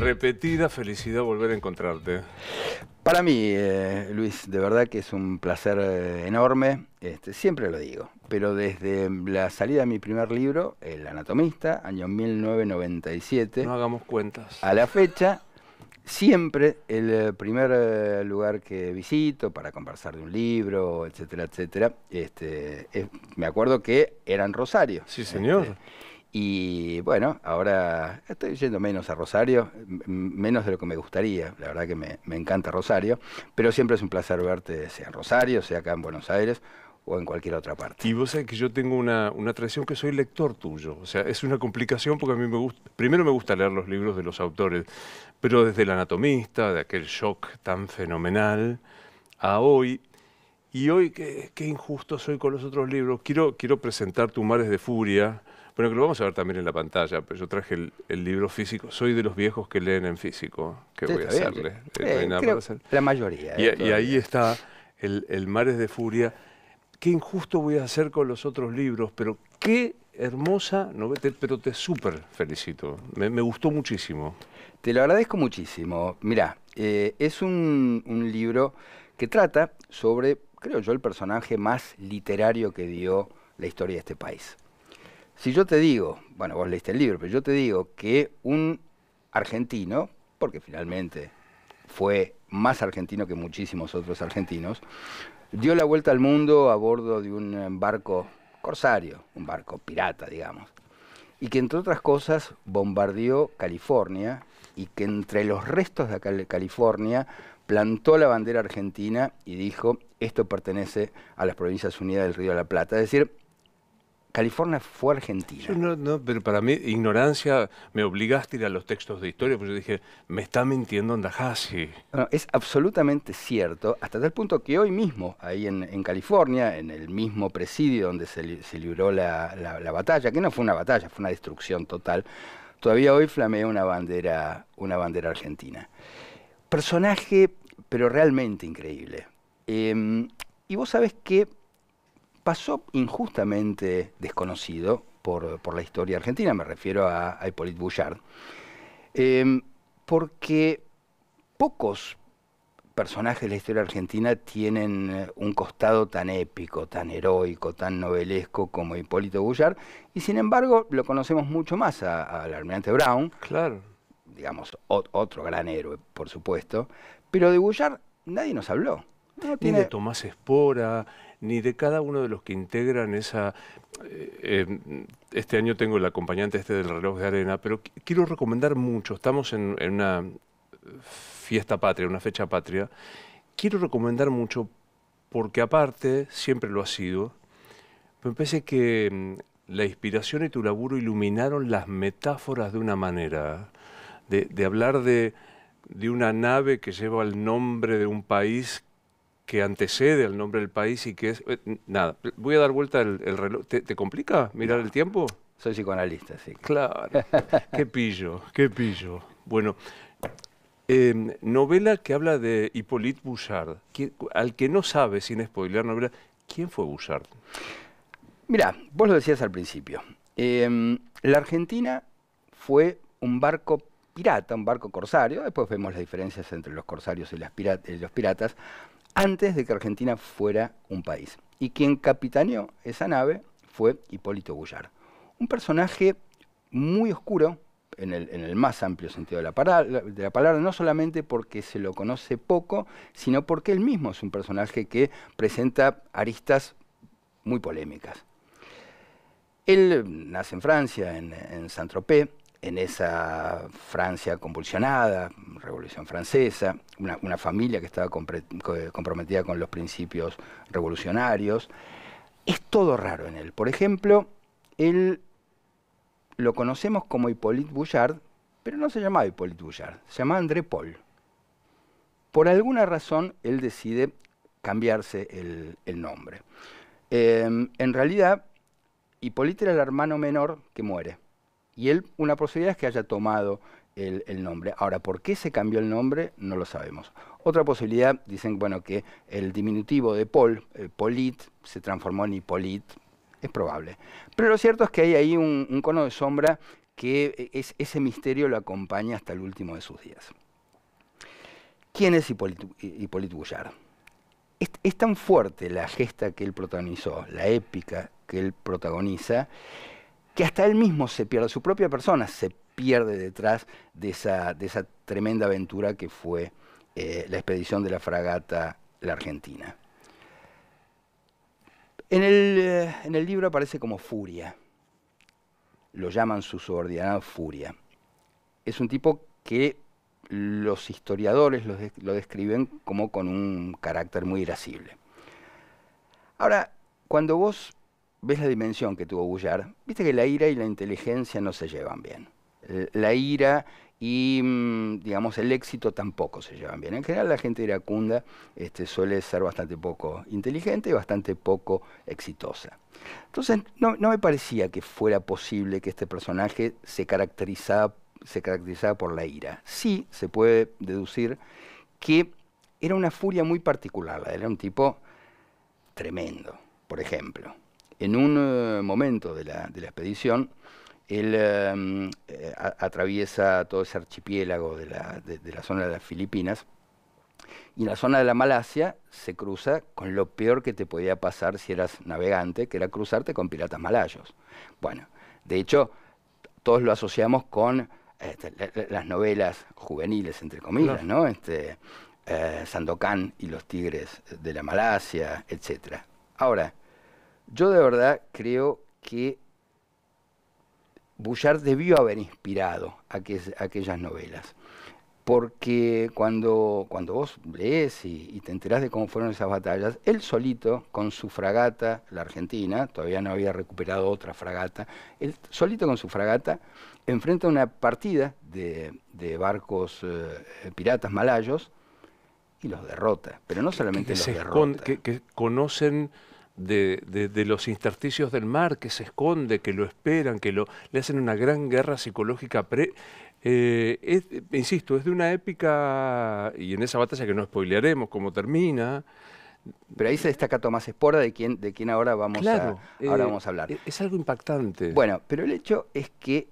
repetida felicidad volver a encontrarte. Para mí, Luis, de verdad que es un placer enorme, siempre lo digo, pero desde la salida de mi primer libro, El Anatomista, año 1997, No hagamos cuentas. a la fecha, siempre el primer lugar que visito para conversar de un libro, etcétera, etcétera, me acuerdo que era en Rosario. Sí, señor. Y bueno, ahora estoy yendo menos a Rosario, menos de lo que me gustaría. La verdad que me encanta Rosario, pero siempre es un placer verte, sea en Rosario, sea acá en Buenos Aires o en cualquier otra parte. Y vos sabés que yo tengo una tradición que soy lector tuyo. O sea, es una complicación porque a mí me gusta, primero me gusta leer los libros de los autores, pero desde El Anatomista, de aquel shock tan fenomenal, a hoy. Y hoy, qué injusto soy con los otros libros. Quiero presentar Tu Mares de Furia. Bueno, que lo vamos a ver también en la pantalla, pero yo traje el libro físico. Soy de los viejos que leen en físico. ¿Qué Sí, voy a está bien, hacerle? sí. No hay nada para hacer. La mayoría. Y ahí está el Mares de Furia. Qué injusto voy a hacer con los otros libros, pero qué hermosa novela, pero te súper felicito. Me gustó muchísimo. Te lo agradezco muchísimo. Mirá, es un libro que trata sobre, creo yo, el personaje más literario que dio la historia de este país. Si yo te digo, bueno, vos leíste el libro, pero yo te digo que un argentino, porque finalmente fue más argentino que muchísimos otros argentinos, dio la vuelta al mundo a bordo de un barco corsario, un barco pirata, digamos, y que entre otras cosas bombardeó California y que entre los restos de California plantó la bandera argentina y dijo, esto pertenece a las Provincias Unidas del Río de la Plata. Es decir, California fue Argentina. Pero para mí, ignorancia, me obligaste a ir a los textos de historia, porque yo dije, me está mintiendo Andajasi. No, es absolutamente cierto, hasta tal punto que hoy mismo, ahí en California, en el mismo presidio donde se libró la batalla, que no fue una batalla, fue una destrucción total, todavía hoy flamea una bandera argentina. Personaje, pero realmente increíble. Y vos sabés que pasó injustamente desconocido por la historia argentina, me refiero a Hippolyte Boullard, porque pocos personajes de la historia argentina tienen un costado tan épico, tan heroico, tan novelesco como Hipólito Boullard, y sin embargo lo conocemos mucho más al almirante Brown, Claro. digamos, otro gran héroe, por supuesto, pero de Boullard nadie nos habló. No Ni de Tomás Espora, ni de cada uno de los que integran esa... este año tengo el acompañante del reloj de arena, pero quiero recomendar mucho. Estamos en una fiesta patria, una fecha patria. Quiero recomendar mucho porque aparte, siempre lo ha sido, me parece que la inspiración y tu laburo iluminaron las metáforas de una manera, de hablar de una nave que lleva el nombre de un país que antecede al nombre del país y que es... nada, voy a dar vuelta el reloj. ¿Te complica mirar el tiempo? Soy psicoanalista, sí. Claro. Qué pillo, qué pillo. Bueno, novela que habla de Hippolyte Boullard. Al que no sabe, sin spoilear novela, ¿quién fue Boullard? Mirá, vos lo decías al principio. La Argentina fue un barco pirata, un barco corsario. Después vemos las diferencias entre los corsarios y los piratas, antes de que Argentina fuera un país. Y quien capitaneó esa nave fue Hipólito Boullard. Un personaje muy oscuro, en el más amplio sentido de la palabra, no solamente porque se lo conoce poco, sino porque él mismo es un personaje que presenta aristas muy polémicas. Él nace en Francia, en Saint-Tropez, en esa Francia convulsionada, Revolución Francesa, una familia que estaba comprometida con los principios revolucionarios. Es todo raro en él. Por ejemplo, él lo conocemos como Hippolyte Boullard, pero no se llamaba Hippolyte Boullard, se llamaba André Paul. Por alguna razón, él decide cambiarse el nombre. En realidad, Hippolyte era el hermano menor que muere. Y él, una posibilidad es que haya tomado el nombre. Ahora, ¿por qué se cambió el nombre? No lo sabemos. Otra posibilidad, dicen, bueno, que el diminutivo de Paul, Polit, se transformó en Hippolyte. Es probable. Pero lo cierto es que hay ahí un cono de sombra que ese misterio lo acompaña hasta el último de sus días. ¿Quién es Hippolyte Boullard? Es tan fuerte la gesta que él protagonizó, la épica que él protagoniza, que hasta él mismo se pierde, su propia persona se pierde detrás de esa tremenda aventura que fue la expedición de la fragata La Argentina. En el libro aparece como Furia. Lo llaman su subordinado Furia. Es un tipo que los historiadores lo describen como con un carácter muy irascible. Ahora, cuando vos ves la dimensión que tuvo Boullard, viste que la ira y la inteligencia no se llevan bien. La ira y, digamos, el éxito tampoco se llevan bien. En general la gente iracunda suele ser bastante poco inteligente y bastante poco exitosa. Entonces no me parecía que fuera posible que este personaje se caracterizaba por la ira. Sí se puede deducir que era una furia muy particular, era un tipo tremendo. Por ejemplo, en un momento de la expedición, él atraviesa todo ese archipiélago de la zona de las Filipinas, y en la zona de la Malasia se cruza con lo peor que te podía pasar si eras navegante, que era cruzarte con piratas malayos. Bueno, de hecho, todos lo asociamos con las novelas juveniles, entre comillas, ¿no? Sandokan y los tigres de la Malasia, etc. Ahora, yo de verdad creo que Boullard debió haber inspirado aquellas novelas, porque cuando vos lees y te enterás de cómo fueron esas batallas, él solito, con su fragata, la Argentina, todavía no había recuperado otra fragata, él solito con su fragata, enfrenta una partida de barcos piratas malayos y los derrota, pero no solamente los derrota. Que conocen de los intersticios del mar, que se esconde, que lo esperan, le hacen una gran guerra psicológica. Insisto, es de una épica, y en esa batalla que no spoilearemos cómo termina. Pero ahí se destaca Tomás Esporda, de quien ahora vamos a hablar. Es algo impactante. Bueno, pero el hecho es que,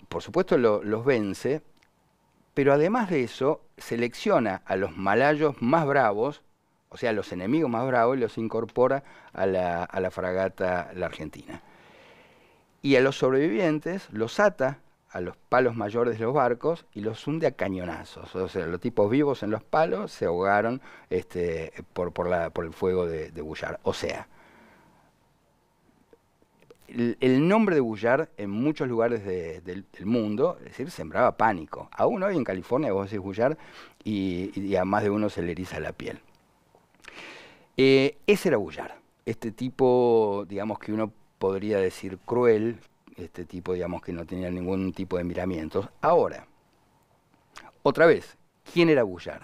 por supuesto, los vence, pero además de eso, selecciona a los malayos más bravos, o sea, a los enemigos más bravos, y los incorpora a la fragata La Argentina. Y a los sobrevivientes los ata a los palos mayores de los barcos y los hunde a cañonazos. O sea, los tipos vivos en los palos se ahogaron por el fuego de Boullard. O sea, el nombre de Boullard en muchos lugares del mundo, es decir, sembraba pánico. Aún hoy en California vos decís Boullard y a más de uno se le eriza la piel. Ese era Boullard, este tipo, digamos, que uno podría decir cruel, este tipo, digamos, que no tenía ningún tipo de miramientos. Ahora, otra vez, ¿quién era Boullard?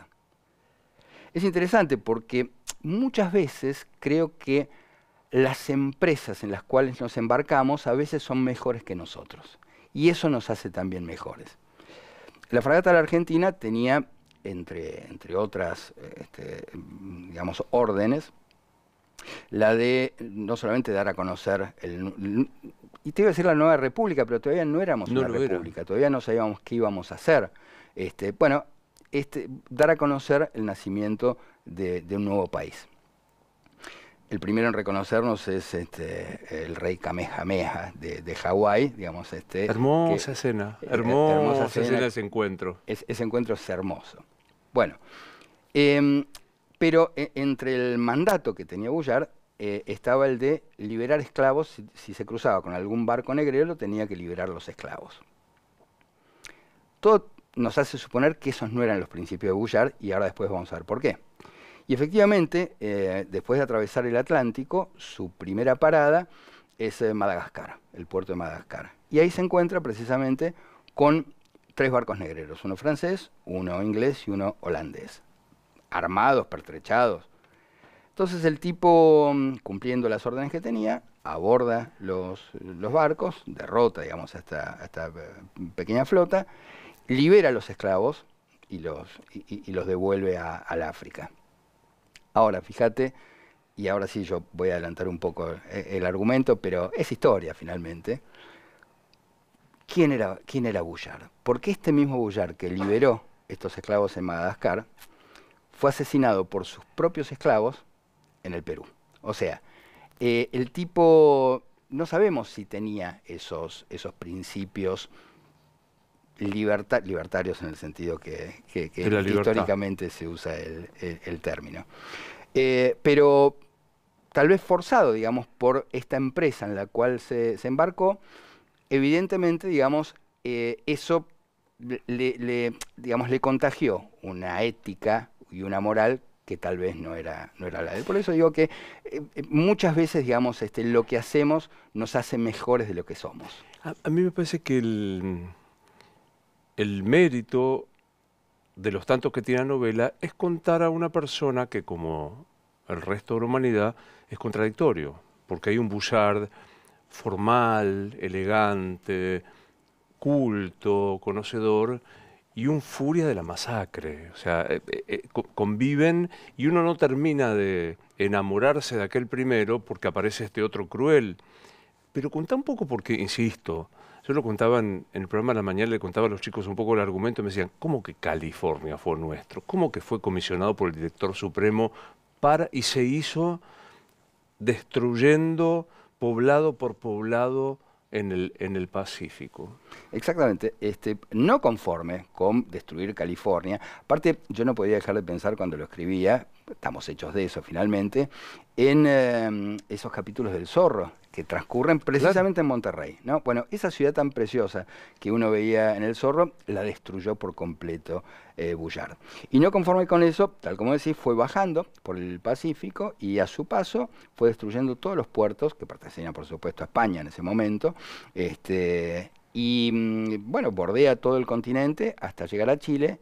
Es interesante porque muchas veces creo que las empresas en las cuales nos embarcamos a veces son mejores que nosotros. Y eso nos hace también mejores. La fragata La Argentina tenía, entre otras, digamos, órdenes, la de no solamente dar a conocer y te iba a decir la Nueva República, pero todavía no éramos una república, todavía no sabíamos qué íbamos a hacer. Dar a conocer el nacimiento de un nuevo país. El primero en reconocernos es el rey Kamehameha de Hawái, digamos. Hermosa escena, hermosa escena ese encuentro. Ese encuentro es hermoso. Bueno, pero entre el mandato que tenía Boullard estaba el de liberar esclavos. Si se cruzaba con algún barco negrero, tenía que liberar los esclavos. Todo nos hace suponer que esos no eran los principios de Boullard, y ahora después vamos a ver por qué. Y efectivamente, después de atravesar el Atlántico, su primera parada es Madagascar, el puerto de Madagascar. Y ahí se encuentra precisamente con 3 barcos negreros, uno francés, uno inglés y uno holandés, armados, pertrechados. Entonces el tipo, cumpliendo las órdenes que tenía, aborda los barcos, derrota, digamos, a esta pequeña flota, libera a los esclavos y los devuelve al África. Ahora, fíjate, y ahora sí yo voy a adelantar un poco el argumento, pero es historia finalmente. quién era Bullard? Porque este mismo Bullard que liberó estos esclavos en Madagascar fue asesinado por sus propios esclavos en el Perú. O sea, el tipo, no sabemos si tenía esos principios libertarios en el sentido que históricamente se usa el término. Pero tal vez forzado, digamos, por esta empresa en la cual se embarcó, evidentemente, digamos, eso digamos, le contagió una ética y una moral que tal vez no era la de él. Por eso digo que muchas veces, digamos, lo que hacemos nos hace mejores de lo que somos. A mí me parece que el mérito de los tantos que tiene la novela es contar a una persona que, como el resto de la humanidad, es contradictorio, porque hay un Bullard formal, elegante, culto, conocedor, y un furia de la masacre. O sea, conviven y uno no termina de enamorarse de aquel primero porque aparece este otro cruel. Pero contá un poco porque, insisto, yo lo contaba en el programa de la mañana, le contaba a los chicos un poco el argumento y me decían, ¿cómo que California fue nuestro? ¿Cómo que fue comisionado por el director supremo y se hizo destruyendo poblado por poblado en el Pacífico? Exactamente, no conforme con destruir California. Aparte, yo no podía dejar de pensar cuando lo escribía, estamos hechos de eso finalmente, en esos capítulos del Zorro, que transcurren precisamente en Monterrey, ¿no? Bueno, esa ciudad tan preciosa que uno veía en el Zorro, la destruyó por completo Bullard. Y no conforme con eso, tal como decís, fue bajando por el Pacífico y a su paso fue destruyendo todos los puertos, que pertenecían por supuesto a España en ese momento, y bueno, bordea todo el continente hasta llegar a Chile,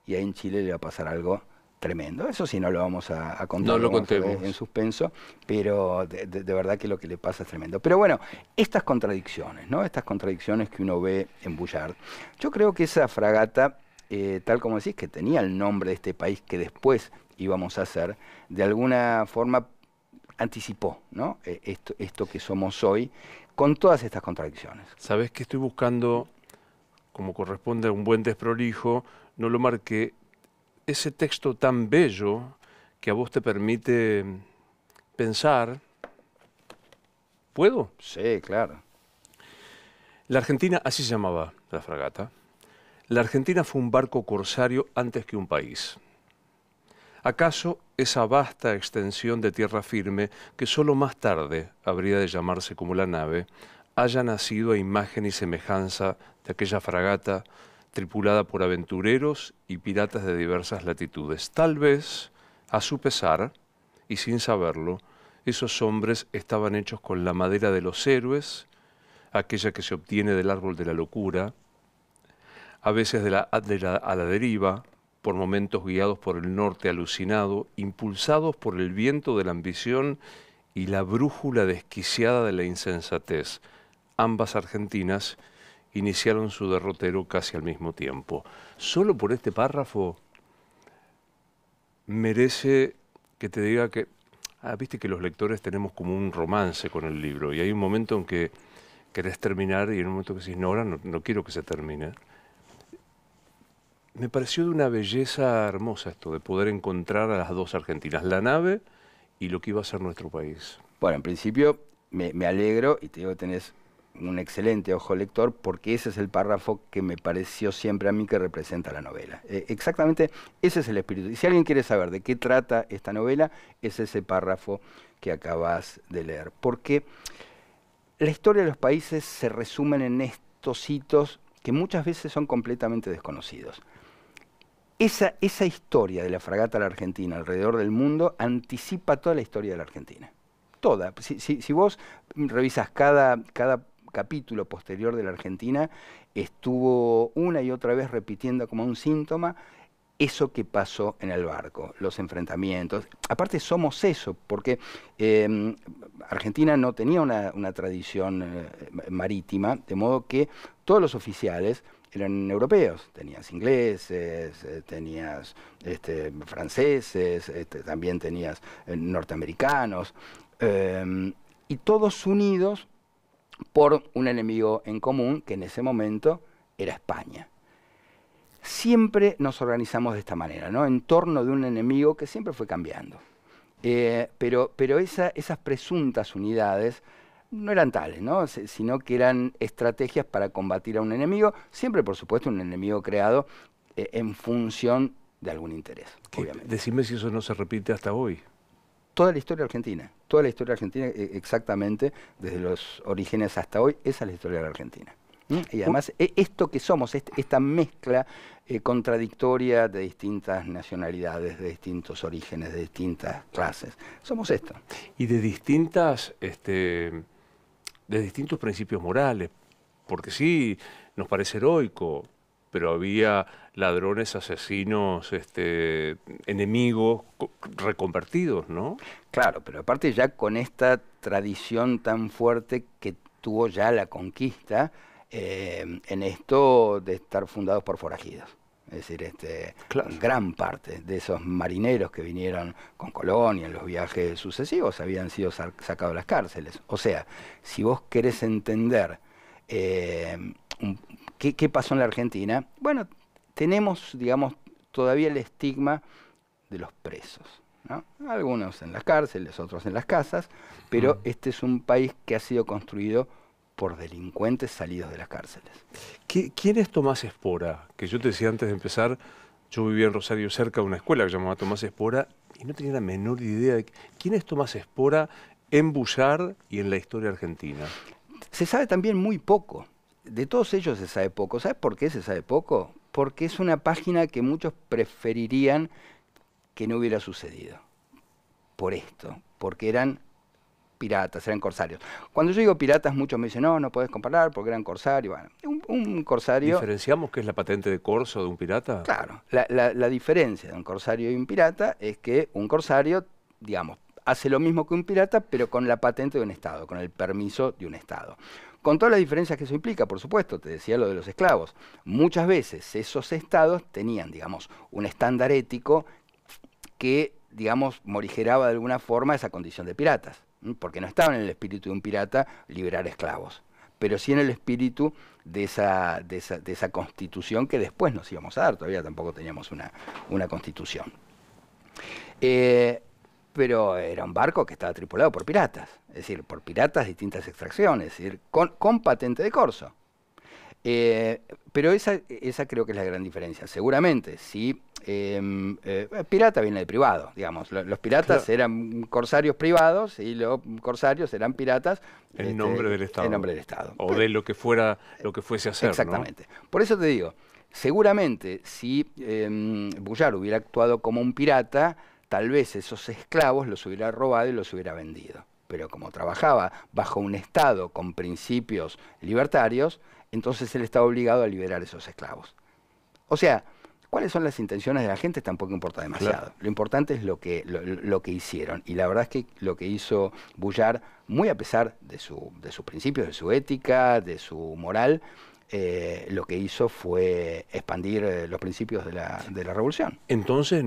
y ahí en Chile le va a pasar algo tremendo. Eso sí no lo vamos a contar, no lo contemos en suspenso, pero de verdad que lo que le pasa es tremendo. Pero bueno, estas contradicciones, ¿no? Estas contradicciones que uno ve en Bullard. Yo creo que esa fragata, tal como decís, que tenía el nombre de este país que después íbamos a hacer, de alguna forma anticipó, ¿no? Esto que somos hoy, con todas estas contradicciones. Sabés que estoy buscando, como corresponde a un buen desprolijo, no lo marqué, ese texto tan bello que a vos te permite pensar. ¿Puedo? Sí, claro. La Argentina, así se llamaba la fragata, la Argentina fue un barco corsario antes que un país. ¿Acaso esa vasta extensión de tierra firme, que solo más tarde habría de llamarse como la nave, haya nacido a imagen y semejanza de aquella fragata tripulada por aventureros y piratas de diversas latitudes? Tal vez, a su pesar, y sin saberlo, esos hombres estaban hechos con la madera de los héroes, aquella que se obtiene del árbol de la locura, a veces a la deriva, por momentos guiados por el norte alucinado, impulsados por el viento de la ambición y la brújula desquiciada de la insensatez. Ambas argentinas iniciaron su derrotero casi al mismo tiempo. Solo por este párrafo merece que te diga que, viste que los lectores tenemos como un romance con el libro y hay un momento en que querés terminar y en un momento que decís, no, ahora no quiero que se termine. Me pareció de una belleza hermosa esto, de poder encontrar a las dos Argentinas, la nave y lo que iba a ser nuestro país. Bueno, en principio me alegro y te digo que tenés un excelente ojo lector, porque ese es el párrafo que me pareció siempre a mí que representa la novela. Exactamente ese es el espíritu. Y si alguien quiere saber de qué trata esta novela, es ese párrafo que acabas de leer. Porque la historia de los países se resumen en estos hitos que muchas veces son completamente desconocidos. Esa historia de la fragata La Argentina alrededor del mundo anticipa toda la historia de la Argentina. Toda. Si vos revisas cada capítulo posterior de la Argentina, estuvo una y otra vez repitiendo como un síntoma eso que pasó en el barco, los enfrentamientos. Aparte somos eso, porque Argentina no tenía una tradición marítima, de modo que todos los oficiales eran europeos. Tenías ingleses, tenías franceses, también tenías norteamericanos, y todos unidos por un enemigo en común que en ese momento era España. Siempre nos organizamos de esta manera, ¿no? En torno de un enemigo que siempre fue cambiando. Pero esas presuntas unidades no eran tales, ¿no? Sino que eran estrategias para combatir a un enemigo, siempre por supuesto un enemigo creado en función de algún interés, obviamente. Decime si eso no se repite hasta hoy. Toda la historia argentina, exactamente, desde los orígenes hasta hoy, esa es la historia de la Argentina. Y además, esto que somos, esta mezcla contradictoria de distintas nacionalidades, de distintos orígenes, de distintas clases, somos esto. Y de distintos principios morales, porque sí, nos parece heroico, pero había ladrones, asesinos, enemigos reconvertidos, ¿no? Claro, pero aparte ya con esta tradición tan fuerte que tuvo ya la conquista, en esto de estar fundados por forajidos. Es decir, claro, gran parte de esos marineros que vinieron con Colón y en los viajes sucesivos habían sido sacados de las cárceles. O sea, si vos querés entender qué pasó en la Argentina, bueno, tenemos, digamos, todavía el estigma de los presos, ¿no? Algunos en las cárceles, otros en las casas, pero este es un país que ha sido construido por delincuentes salidos de las cárceles. ¿Quién es Tomás Espora? Que yo te decía antes de empezar, yo vivía en Rosario cerca de una escuela que se llamaba Tomás Espora y no tenía la menor idea de quién es Tomás Espora en Bullard y en la historia argentina. Se sabe también muy poco. De todos ellos se sabe poco. ¿Sabes por qué se sabe poco? Porque es una página que muchos preferirían que no hubiera sucedido. Por esto, porque eran piratas, eran corsarios. Cuando yo digo piratas, muchos me dicen, no podés comparar porque eran corsarios. Bueno, un corsario... ¿Diferenciamos qué es la patente de corso de un pirata? Claro, la diferencia de un corsario y un pirata es que un corsario, digamos, hace lo mismo que un pirata, pero con la patente de un Estado, con el permiso de un Estado. Con todas las diferencias que eso implica, por supuesto, te decía lo de los esclavos. Muchas veces esos estados tenían, digamos, un estándar ético que, digamos, morigeraba de alguna forma esa condición de piratas, porque no estaba en el espíritu de un pirata liberar esclavos, pero sí en el espíritu de esa constitución que después nos íbamos a dar. Todavía tampoco teníamos una constitución. Pero era un barco que estaba tripulado por piratas, es decir, por piratas de distintas extracciones, es decir, con patente de corso. Pero esa creo que es la gran diferencia. Seguramente, si pirata viene de privado, digamos. Los piratas claro, eran corsarios privados y los corsarios eran piratas en nombre del Estado. En nombre del Estado. O de lo que fuese a hacer. Exactamente. ¿No? Por eso te digo, seguramente si Bullard hubiera actuado como un pirata, tal vez esos esclavos los hubiera robado y los hubiera vendido. Pero como trabajaba bajo un Estado con principios libertarios, entonces él estaba obligado a liberar esos esclavos. O sea, ¿cuáles son las intenciones de la gente? Tampoco importa demasiado. Claro. Lo importante es lo que hicieron. Y la verdad es que lo que hizo Bullard, muy a pesar de sus principios, de su ética, de su moral, lo que hizo fue expandir los principios de la revolución. Entonces,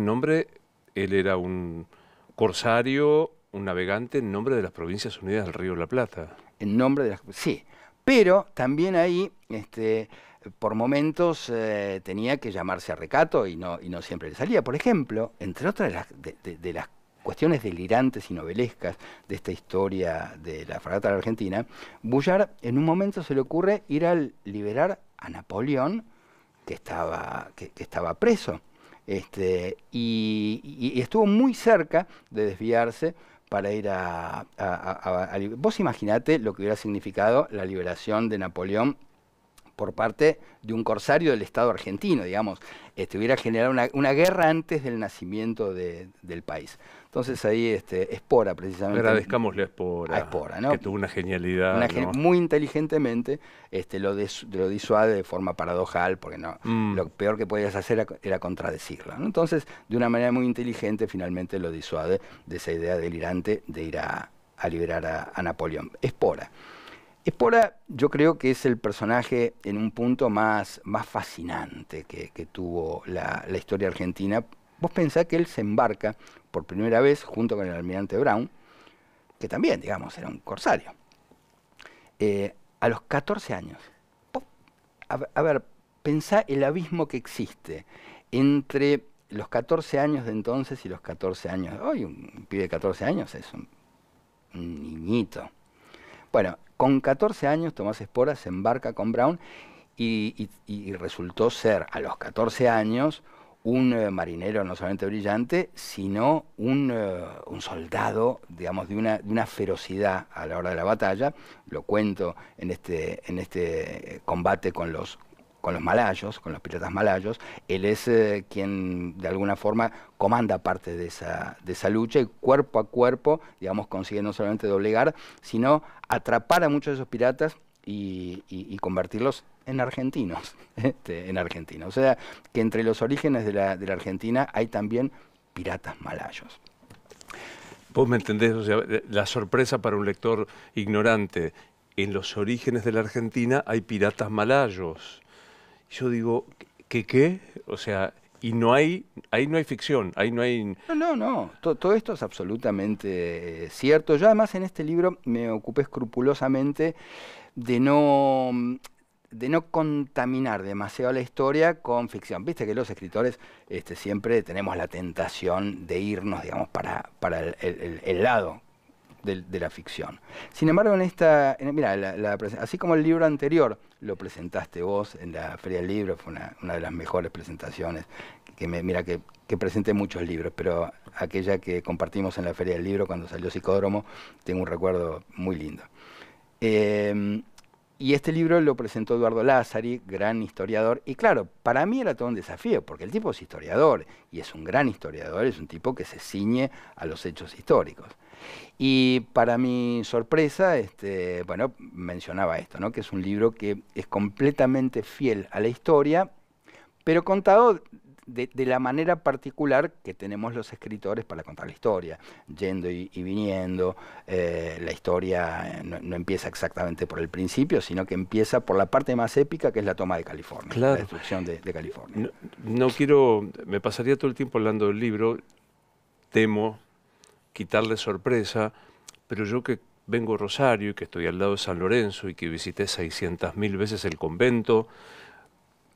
él era un corsario, un navegante en nombre de las Provincias Unidas del Río de la Plata. En nombre de las... Sí, pero también ahí, por momentos, tenía que llamarse a recato y no siempre le salía. Por ejemplo, entre otras de las cuestiones delirantes y novelescas de esta historia de la fragata de la Argentina, Bullard en un momento se le ocurre ir a liberar a Napoleón, que estaba preso. Y estuvo muy cerca de desviarse para ir vos imaginate lo que hubiera significado la liberación de Napoleón por parte de un corsario del Estado argentino, digamos. Hubiera generado una guerra antes del nacimiento del país. Entonces ahí Espora, precisamente... Agradezcámosle a Espora, ¿no? Que tuvo una genialidad. ¿No? Muy inteligentemente lo disuade de forma paradojal, porque lo peor que podías hacer era contradecirlo, ¿no? Entonces, de una manera muy inteligente, finalmente lo disuade de esa idea delirante de ir a liberar a Napoleón. Espora, yo creo que es el personaje en un punto más fascinante que tuvo la historia argentina. Vos pensás que él se embarca por primera vez junto con el almirante Brown, que también, digamos, era un corsario, a los 14 años. A ver, pensá el abismo que existe entre los 14 años de entonces y los 14 años de hoy. Un pibe de 14 años es un niñito. Bueno, con 14 años Tomás Espora se embarca con Brown y resultó ser a los 14 años un marinero no solamente brillante, sino un soldado, digamos, de una ferocidad a la hora de la batalla. Lo cuento en este combate con los malayos, con los piratas malayos. Él es quien de alguna forma comanda parte de esa lucha y cuerpo a cuerpo, digamos, consigue no solamente doblegar, sino atrapar a muchos de esos piratas y convertirlos en argentinos, en argentinos. O sea, que entre los orígenes de la Argentina hay también piratas malayos. Vos me entendés, o sea, la sorpresa para un lector ignorante, en los orígenes de la Argentina hay piratas malayos. Yo digo, ¿qué? O sea, y ahí no hay ficción, ahí no hay... No. Todo esto es absolutamente cierto. Yo además en este libro me ocupé escrupulosamente de no contaminar demasiado la historia con ficción. Viste que los escritores siempre tenemos la tentación de irnos, digamos, para el lado de la ficción. Sin embargo, mira, así como el libro anterior lo presentaste vos en la Feria del Libro, fue una de las mejores presentaciones, que presenté muchos libros, pero aquella que compartimos en la Feria del Libro cuando salió Psicódromo, tengo un recuerdo muy lindo. Y este libro lo presentó Eduardo Lázari, gran historiador, y claro, para mí era todo un desafío, porque el tipo es historiador, y es un gran historiador, es un tipo que se ciñe a los hechos históricos. Y para mi sorpresa, bueno, mencionaba esto, ¿no? Que es un libro que es completamente fiel a la historia, pero contado de la manera particular que tenemos los escritores para contar la historia, yendo y viniendo. La historia no empieza exactamente por el principio, sino que empieza por la parte más épica, que es la toma de California, Claro. la destrucción de California. No quiero, me pasaría todo el tiempo hablando del libro, temo quitarle sorpresa, pero yo que vengo a Rosario y que estoy al lado de San Lorenzo y que visité 600.000 veces el convento,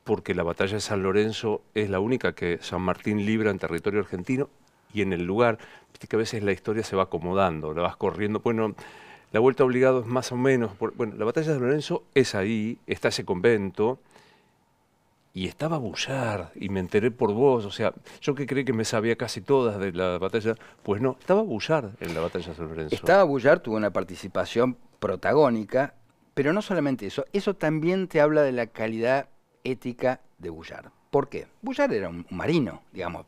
porque la batalla de San Lorenzo es la única que San Martín libra en territorio argentino y en el lugar, viste que a veces la historia se va acomodando, la vas corriendo, bueno, la vuelta obligado es más o menos, bueno, la batalla de San Lorenzo es ahí, está ese convento, y estaba Bullard, y me enteré por vos, o sea, yo que creí que me sabía casi todas de la batalla, pues no, estaba Bullard en la batalla de San Lorenzo. Estaba Bullard, tuvo una participación protagónica, pero no solamente eso, eso también te habla de la calidad ética de Bullard. ¿Por qué? Bullard era un marino, digamos.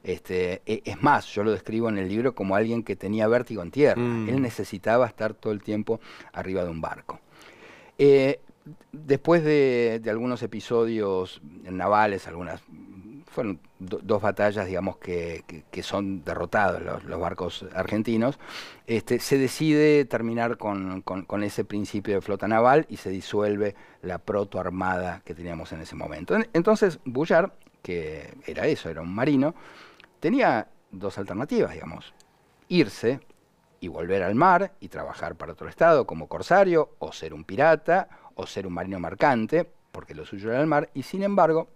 Es más, yo lo describo en el libro como alguien que tenía vértigo en tierra. Él necesitaba estar todo el tiempo arriba de un barco. Después de algunos episodios navales, fueron dos batallas, digamos, que son derrotados los barcos argentinos, se decide terminar con ese principio de flota naval y se disuelve la protoarmada que teníamos en ese momento. Entonces, Bullard, que era eso, era un marino, tenía dos alternativas, digamos: irse y volver al mar y trabajar para otro estado como corsario, o ser un pirata, o ser un marino mercante, porque lo suyo era el mar, y sin embargo,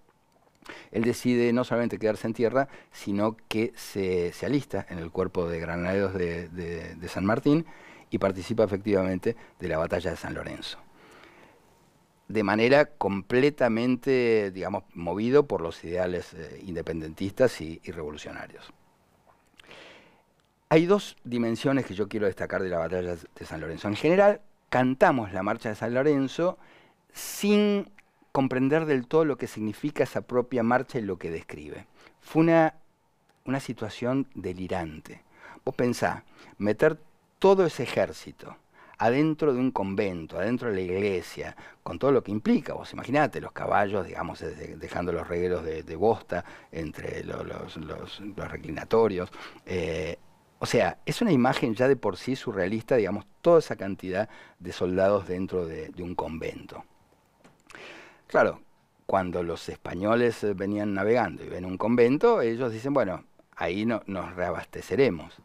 él decide no solamente quedarse en tierra, sino que se alista en el cuerpo de granaderos de San Martín y participa efectivamente de la batalla de San Lorenzo. De manera completamente, digamos, movido por los ideales independentistas y revolucionarios. Hay dos dimensiones que yo quiero destacar de la batalla de San Lorenzo. En general, cantamos la marcha de San Lorenzo sin comprender del todo lo que significa esa propia marcha y lo que describe. Fue una situación delirante. Vos pensá, meter todo ese ejército adentro de un convento, adentro de la iglesia, con todo lo que implica. Vos imaginate, los caballos, digamos, dejando los regueros de bosta entre los reclinatorios. O sea, es una imagen ya de por sí surrealista, digamos, toda esa cantidad de soldados dentro de un convento. Claro, cuando los españoles venían navegando y ven un convento, ellos dicen, bueno, ahí nos reabasteceremos.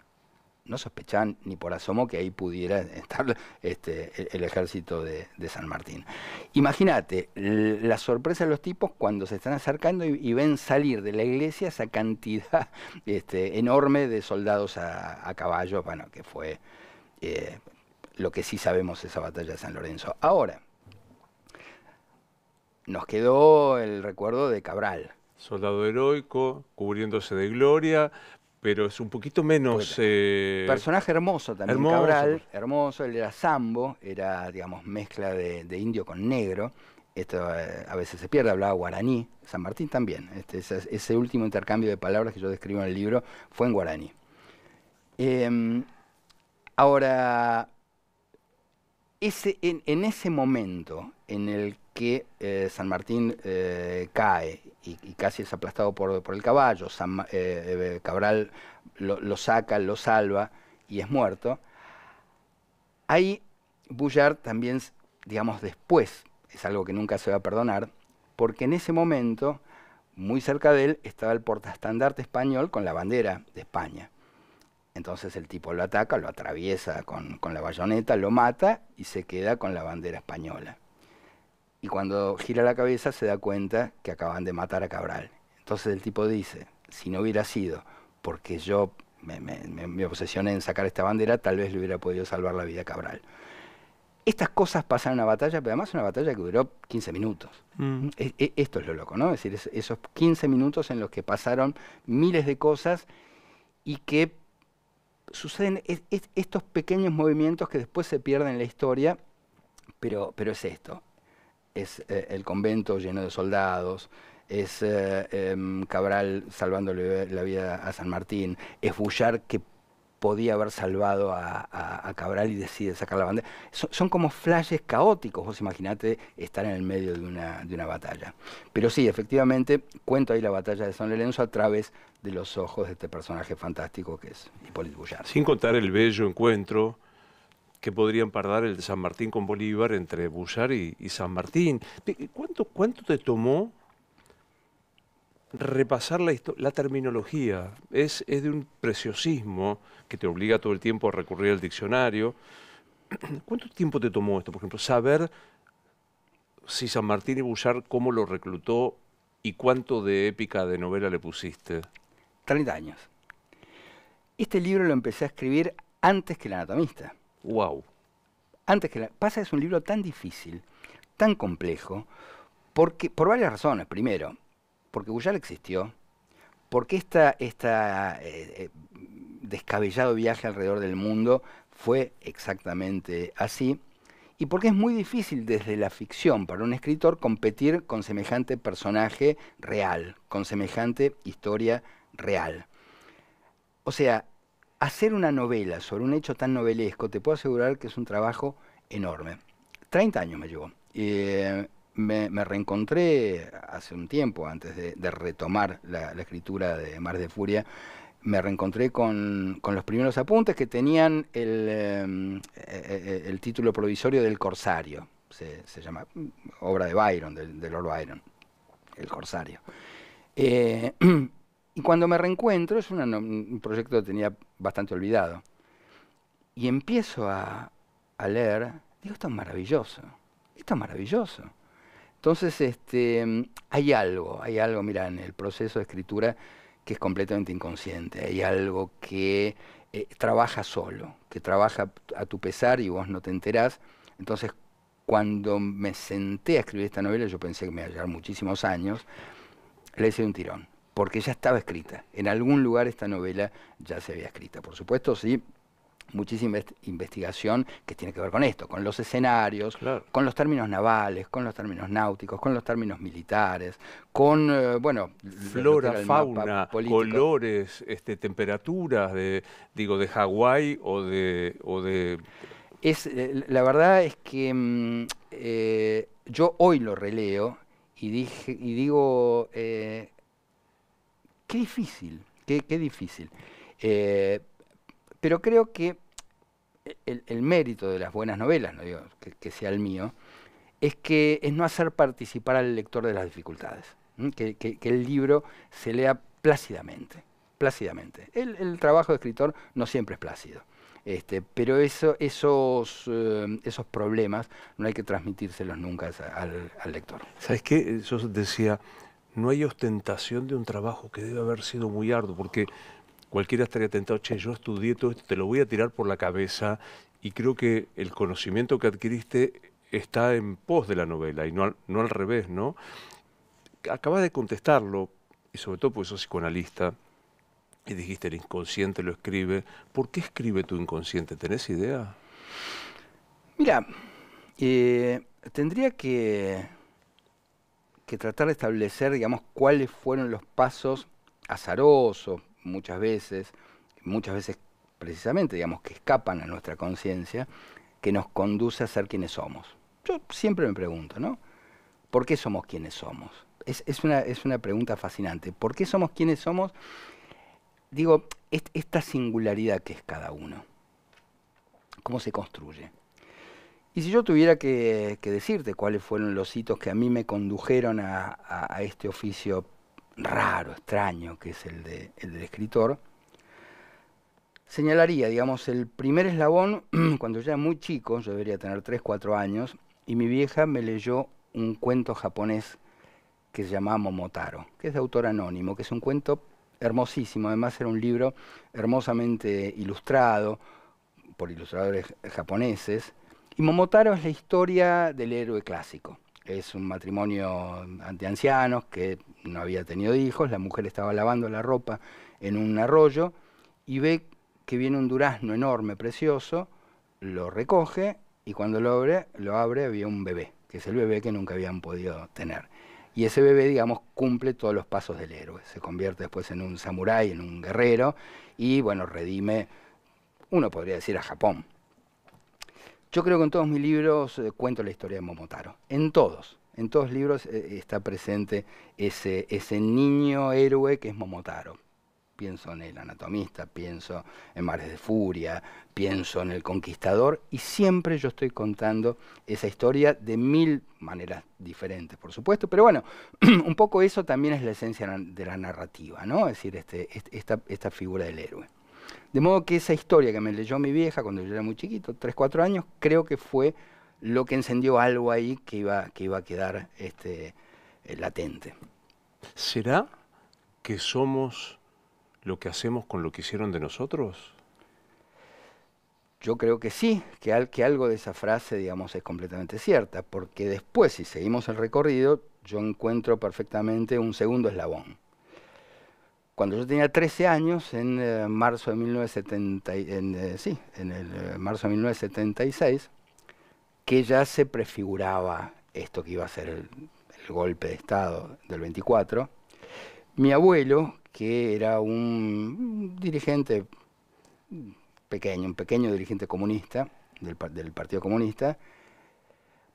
no sospechaban ni por asomo que ahí pudiera estar el ejército de San Martín. Imagínate la sorpresa de los tipos cuando se están acercando y ven salir de la iglesia esa cantidad enorme de soldados a caballo, bueno, que fue lo que sí sabemos de esa batalla de San Lorenzo. Ahora, nos quedó el recuerdo de Cabral. Soldado heroico, cubriéndose de gloria, pero es un poquito menos... Personaje hermoso también, hermoso. Cabral, hermoso, él era sambo, era, digamos, mezcla de indio con negro. Esto a veces se pierde, hablaba guaraní. San Martín también. Ese último intercambio de palabras que yo describo en el libro fue en guaraní. Ahora, en ese momento en el que San Martín cae y casi es aplastado por el caballo, Cabral lo saca, lo salva y es muerto, ahí Bullard también, digamos, después, es algo que nunca se va a perdonar, porque en ese momento, muy cerca de él, estaba el portaestandarte español con la bandera de España. Entonces el tipo lo ataca, lo atraviesa con la bayoneta, lo mata y se queda con la bandera española. Y cuando gira la cabeza se da cuenta que acaban de matar a Cabral. Entonces el tipo dice, si no hubiera sido porque yo me obsesioné en sacar esta bandera, tal vez le hubiera podido salvar la vida a Cabral. Estas cosas pasan en una batalla, pero además una batalla que duró 15 minutos. Esto es lo loco, ¿no? Es decir, esos 15 minutos en los que pasaron miles de cosas y que suceden estos pequeños movimientos que después se pierden en la historia, pero es esto. Es el convento lleno de soldados, es Cabral salvándole la vida a San Martín, es Bullard que podía haber salvado a Cabral y decide sacar la bandera. Son como flashes caóticos, vos imaginate estar en el medio de una batalla. Pero sí, efectivamente, cuento ahí la batalla de San Lorenzo a través de los ojos de este personaje fantástico que es Hipólito Bullard. Sin contar el bello encuentro que podría empardar el de San Martín con Bolívar entre Bullard y San Martín. ¿Cuánto te tomó repasar la terminología? Es de un preciosismo que te obliga todo el tiempo a recurrir al diccionario. ¿Cuánto tiempo te tomó esto, por ejemplo, saber si San Martín y Bullard, cómo lo reclutó y cuánto de épica, de novela le pusiste? 30 años. Este libro lo empecé a escribir antes que El anatomista. ¡Wow! Pasa, es un libro tan difícil, tan complejo, por varias razones. Primero, porque Bullard existió, porque este descabellado viaje alrededor del mundo fue exactamente así, y porque es muy difícil desde la ficción para un escritor competir con semejante personaje real, con semejante historia real. O sea, hacer una novela sobre un hecho tan novelesco, te puedo asegurar que es un trabajo enorme. 30 años me llevó. Me reencontré hace un tiempo, antes de retomar la escritura de Mares de Furia, me reencontré con los primeros apuntes que tenían el título provisorio del Corsario. Se llama, obra de Byron, de Lord Byron, El Corsario. Y cuando me reencuentro, es un proyecto que tenía bastante olvidado, y empiezo a leer, digo, esto es maravilloso, esto es maravilloso. Entonces, hay algo, mira, en el proceso de escritura que es completamente inconsciente, hay algo que trabaja solo, que trabaja a tu pesar y vos no te enterás. Entonces, cuando me senté a escribir esta novela, yo pensé que me iba a llevar muchísimos años, la hice de un tirón, porque ya estaba escrita. En algún lugar esta novela ya se había escrita. Por supuesto, sí, muchísima investigación que tiene que ver con esto, con los escenarios, claro, con los términos navales, con los términos náuticos, con los términos militares, con, bueno... flora, fauna, colores, temperaturas de Hawái o de... La verdad es que yo hoy lo releo y digo, qué difícil, qué difícil. Pero creo que el mérito de las buenas novelas, no digo que sea el mío, es no hacer participar al lector de las dificultades, que el libro se lea plácidamente, plácidamente. El trabajo de escritor no siempre es plácido. Pero esos problemas no hay que transmitírselos nunca al lector. ¿Sabes qué? Yo decía, no hay ostentación de un trabajo que debe haber sido muy arduo, porque cualquiera estaría tentado, che, yo estudié todo esto, te lo voy a tirar por la cabeza, y creo que el conocimiento que adquiriste está en pos de la novela, y no al revés, ¿no? Acabas de contestarlo, y sobre todo porque sos psicoanalista, y dijiste, el inconsciente lo escribe. ¿Por qué escribe tu inconsciente? ¿Tenés idea? Mira, tendría que tratar de establecer, digamos, cuáles fueron los pasos azarosos, muchas veces precisamente, digamos, que escapan a nuestra conciencia, que nos conduce a ser quienes somos. Yo siempre me pregunto, ¿no? ¿Por qué somos quienes somos? Es una pregunta fascinante. ¿Por qué somos quienes somos? Digo, esta singularidad que es cada uno. ¿Cómo se construye? Y si yo tuviera que decirte cuáles fueron los hitos que a mí me condujeron a este oficio raro, extraño, que es el del escritor, señalaría, digamos, el primer eslabón, cuando yo era muy chico, yo debería tener 3, 4 años, y mi vieja me leyó un cuento japonés que se llamaba Momotaro, que es de autor anónimo, que es un cuento hermosísimo. Además era un libro hermosamente ilustrado por ilustradores japoneses. Y Momotaro es la historia del héroe clásico. Es un matrimonio de ancianos que no había tenido hijos, la mujer estaba lavando la ropa en un arroyo y ve que viene un durazno enorme, precioso, lo recoge y cuando lo abre había un bebé, que es el bebé que nunca habían podido tener. Y ese bebé, digamos, cumple todos los pasos del héroe. Se convierte después en un samurái, en un guerrero, y, bueno, redime, uno podría decir, a Japón. Yo creo que en todos mis libros cuento la historia de Momotaro. En todos libros está presente ese niño héroe que es Momotaro. Pienso en El anatomista, pienso en Mares de Furia, pienso en El conquistador, y siempre yo estoy contando esa historia de 1000 maneras diferentes, por supuesto, pero bueno, un poco eso también es la esencia de la narrativa, ¿no? Es decir, esta figura del héroe. De modo que esa historia que me leyó mi vieja cuando yo era muy chiquito, 3, 4 años, creo que fue lo que encendió algo ahí que iba a quedar latente. ¿Será que somos lo que hacemos con lo que hicieron de nosotros? Yo creo que sí, que algo de esa frase, digamos, es completamente cierta, porque después, si seguimos el recorrido, yo encuentro perfectamente un segundo eslabón. Cuando yo tenía 13 años, en marzo de 1976, que ya se prefiguraba esto que iba a ser el golpe de Estado del 24, mi abuelo, que era un dirigente pequeño, un pequeño dirigente comunista, del Partido Comunista,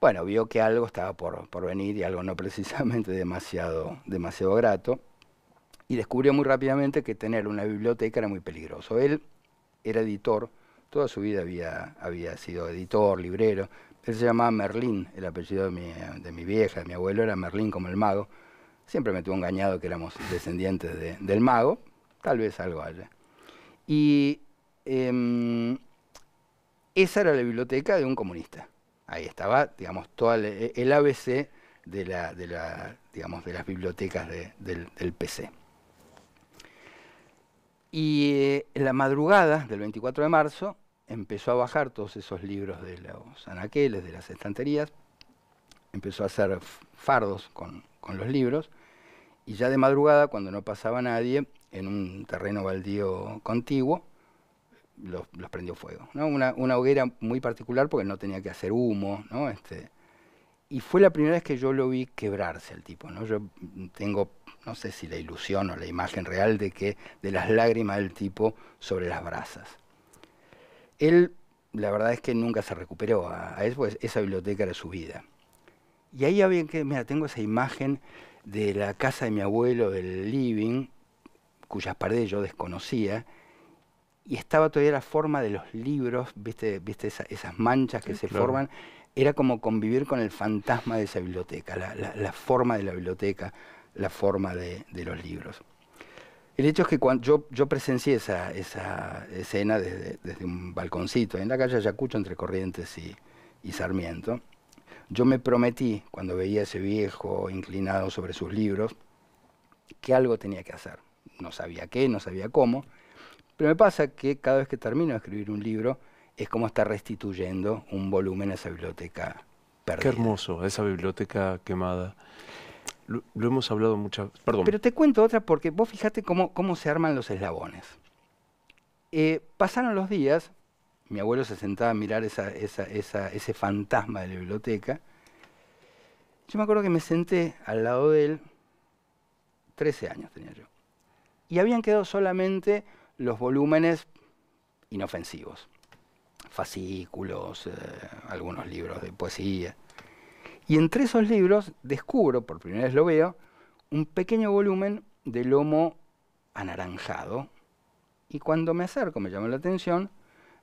bueno, vio que algo estaba por venir y algo no precisamente demasiado grato, y descubrió muy rápidamente que tener una biblioteca era muy peligroso. Él era editor, toda su vida había sido editor, librero. Él se llamaba Merlín, el apellido de mi vieja, de mi abuelo era Merlín como el mago. Siempre me tuvo engañado que éramos descendientes del mago, tal vez algo haya. Y esa era la biblioteca de un comunista. Ahí estaba, digamos, todo el ABC de las bibliotecas del PC. Y en la madrugada del 24 de marzo empezó a bajar todos esos libros de los anaqueles, de las estanterías, empezó a hacer fardos con los libros, y ya de madrugada, cuando no pasaba nadie, en un terreno baldío contiguo, los prendió fuego, ¿no? Una hoguera muy particular porque no tenía que hacer humo, ¿no? Y fue la primera vez que yo lo vi quebrarse al tipo, ¿no? Yo tengo, no sé si la ilusión o la imagen real de las lágrimas del tipo sobre las brasas. Él, la verdad es que nunca se recuperó a eso, pues esa biblioteca era su vida. Y ahí había que, mira, tengo esa imagen de la casa de mi abuelo, del living, cuyas paredes yo desconocía, y estaba todavía la forma de los libros, viste esas manchas que se forman. Era como convivir con el fantasma de esa biblioteca, la forma de la biblioteca, la forma de los libros. El hecho es que cuando yo presencié esa escena desde un balconcito en la calle Ayacucho entre Corrientes y Sarmiento. Yo me prometí, cuando veía a ese viejo inclinado sobre sus libros, que algo tenía que hacer. No sabía qué, no sabía cómo, pero me pasa que cada vez que termino de escribir un libro es como estar restituyendo un volumen a esa biblioteca perdida. Qué hermoso, esa biblioteca quemada. Lo hemos hablado muchas veces. Perdón. Pero te cuento otra porque vos fijate cómo se arman los eslabones. Pasaron los días, mi abuelo se sentaba a mirar ese fantasma de la biblioteca. Yo me acuerdo que me senté al lado de él, 13 años tenía yo, y habían quedado solamente los volúmenes inofensivos, fascículos, algunos libros de poesía. Y entre esos libros descubro, por primera vez lo veo, un pequeño volumen de lomo anaranjado. Y cuando me acerco, me llamó la atención,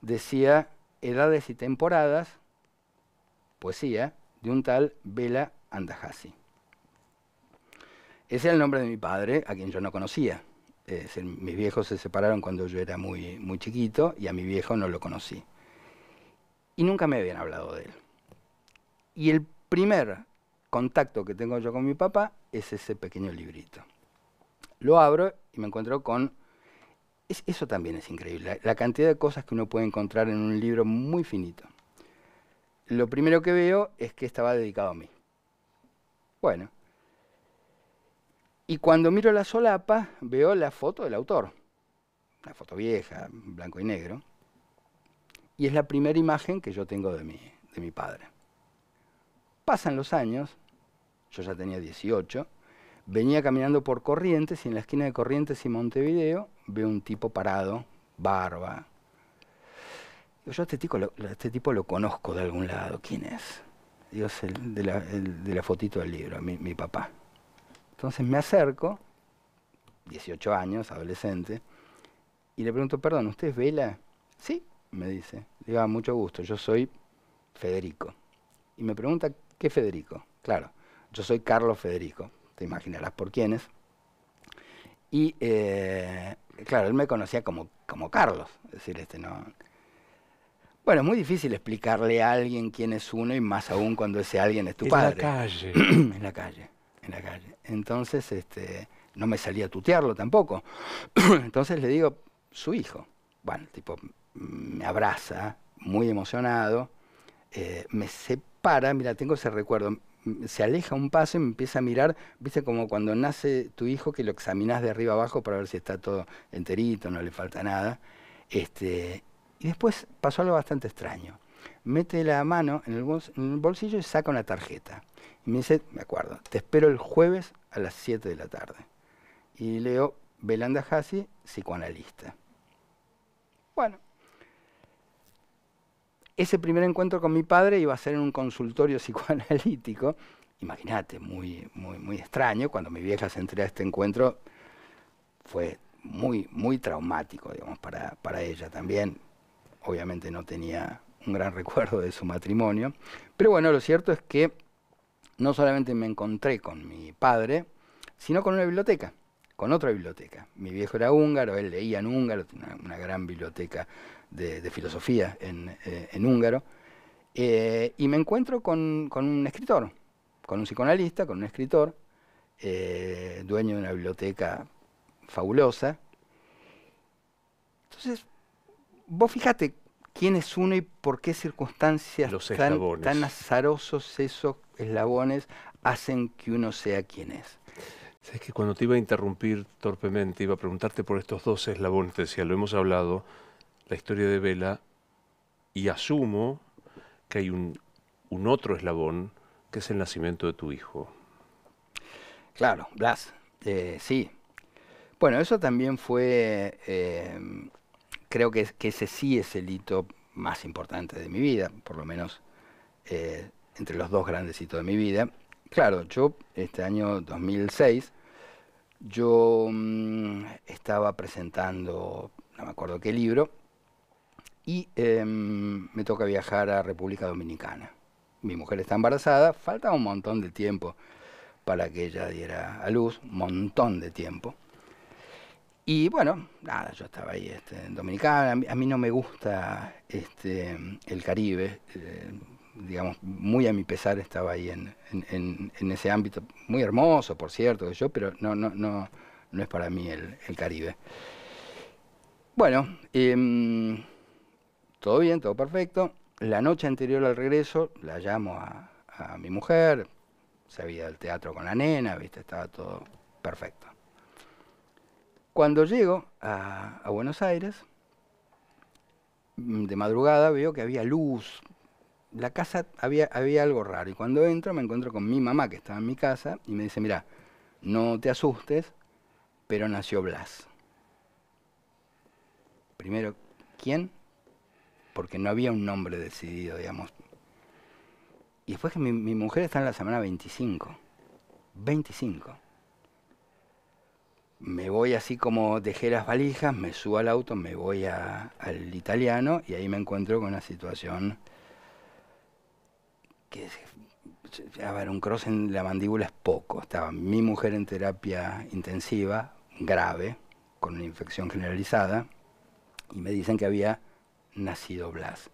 decía Edades y temporadas, poesía, de un tal Bela Andajasi. Ese era el nombre de mi padre, a quien yo no conocía. Mis viejos se separaron cuando yo era muy, muy chiquito y a mi viejo no lo conocí. Y nunca me habían hablado de él. Y el primer contacto que tengo yo con mi papá es ese pequeño librito. Lo abro y me encuentro con... Eso también es increíble, la cantidad de cosas que uno puede encontrar en un libro muy finito. Lo primero que veo es que estaba dedicado a mí. Bueno. Y cuando miro la solapa, veo la foto del autor. Una foto vieja, blanco y negro. Y es la primera imagen que yo tengo de mi padre. Pasan los años, yo ya tenía 18, venía caminando por Corrientes y en la esquina de Corrientes y Montevideo veo un tipo parado, barba. Digo, yo a este tipo lo conozco de algún lado. ¿Quién es? Digo, es el de la fotito del libro, mi papá. Entonces me acerco, 18 años, adolescente, y le pregunto, perdón, ¿usted es Bela? Sí, me dice. Le digo, mucho gusto, yo soy Federico. Y me pregunta, ¿qué Federico? Claro, yo soy Carlos Federico, te imaginarás por quién es. Y claro, él me conocía como Carlos, es decir, no... Bueno, es muy difícil explicarle a alguien quién es uno y más aún cuando ese alguien es tu padre. En la calle. En la calle. Entonces, no me salía a tutearlo tampoco. Entonces le digo, su hijo. Bueno, el tipo me abraza, muy emocionado, me separa, mira, tengo ese recuerdo, se aleja un paso y me empieza a mirar, viste como cuando nace tu hijo que lo examinás de arriba abajo para ver si está todo enterito, no le falta nada. Y después pasó algo bastante extraño. Mete la mano en el bolsillo y saca una tarjeta. Y me dice, me acuerdo, te espero el jueves a las 7 de la tarde. Y leo, Bela Andajasi, psicoanalista. Bueno, ese primer encuentro con mi padre iba a ser en un consultorio psicoanalítico. Imagínate, muy, muy, muy extraño. Cuando mi vieja se entera de este encuentro, fue muy, muy traumático, digamos, para ella también. Obviamente no tenía un gran recuerdo de su matrimonio. Pero bueno, lo cierto es que no solamente me encontré con mi padre, sino con una biblioteca, con otra biblioteca. Mi viejo era húngaro, él leía en húngaro, una gran biblioteca de filosofía en húngaro, y me encuentro con un escritor, con un psicoanalista, con un escritor, dueño de una biblioteca fabulosa. Entonces, vos fíjate quién es uno y por qué circunstancias tan azarosos esos eslabones hacen que uno sea quien es. Sabes que cuando te iba a interrumpir torpemente, iba a preguntarte por estos dos eslabones, te decía, lo hemos hablado, la historia de Bela, y asumo que hay un otro eslabón, que es el nacimiento de tu hijo. Claro, Blas, sí. Bueno, eso también fue, creo que ese sí es el hito más importante de mi vida, por lo menos entre los dos grandes hitos de mi vida. Claro, yo, este año 2006, yo estaba presentando, no me acuerdo qué libro, y me toca viajar a República Dominicana. Mi mujer está embarazada, falta un montón de tiempo para que ella diera a luz, un montón de tiempo. Y bueno, nada, yo estaba ahí en Dominicana. A mí no me gusta el Caribe. Digamos, muy a mi pesar estaba ahí en ese ámbito. Muy hermoso, por cierto, que yo, pero no es para mí el Caribe. Bueno, todo bien, todo perfecto. La noche anterior al regreso la llamo a mi mujer. Se había ido al teatro con la nena, ¿viste? Estaba todo perfecto. Cuando llego a Buenos Aires, de madrugada veo que había luz. La casa había algo raro. Y cuando entro me encuentro con mi mamá que estaba en mi casa y me dice, mira, no te asustes, pero nació Blas. Primero, ¿quién? Porque no había un nombre decidido, digamos. Y después que mi mujer está en la semana 25. 25. Me voy así como dejé las valijas, me subo al auto, me voy al italiano y ahí me encuentro con una situación que, a ver, un cross en la mandíbula es poco. Estaba mi mujer en terapia intensiva, grave, con una infección generalizada, y me dicen que había nacido Blas.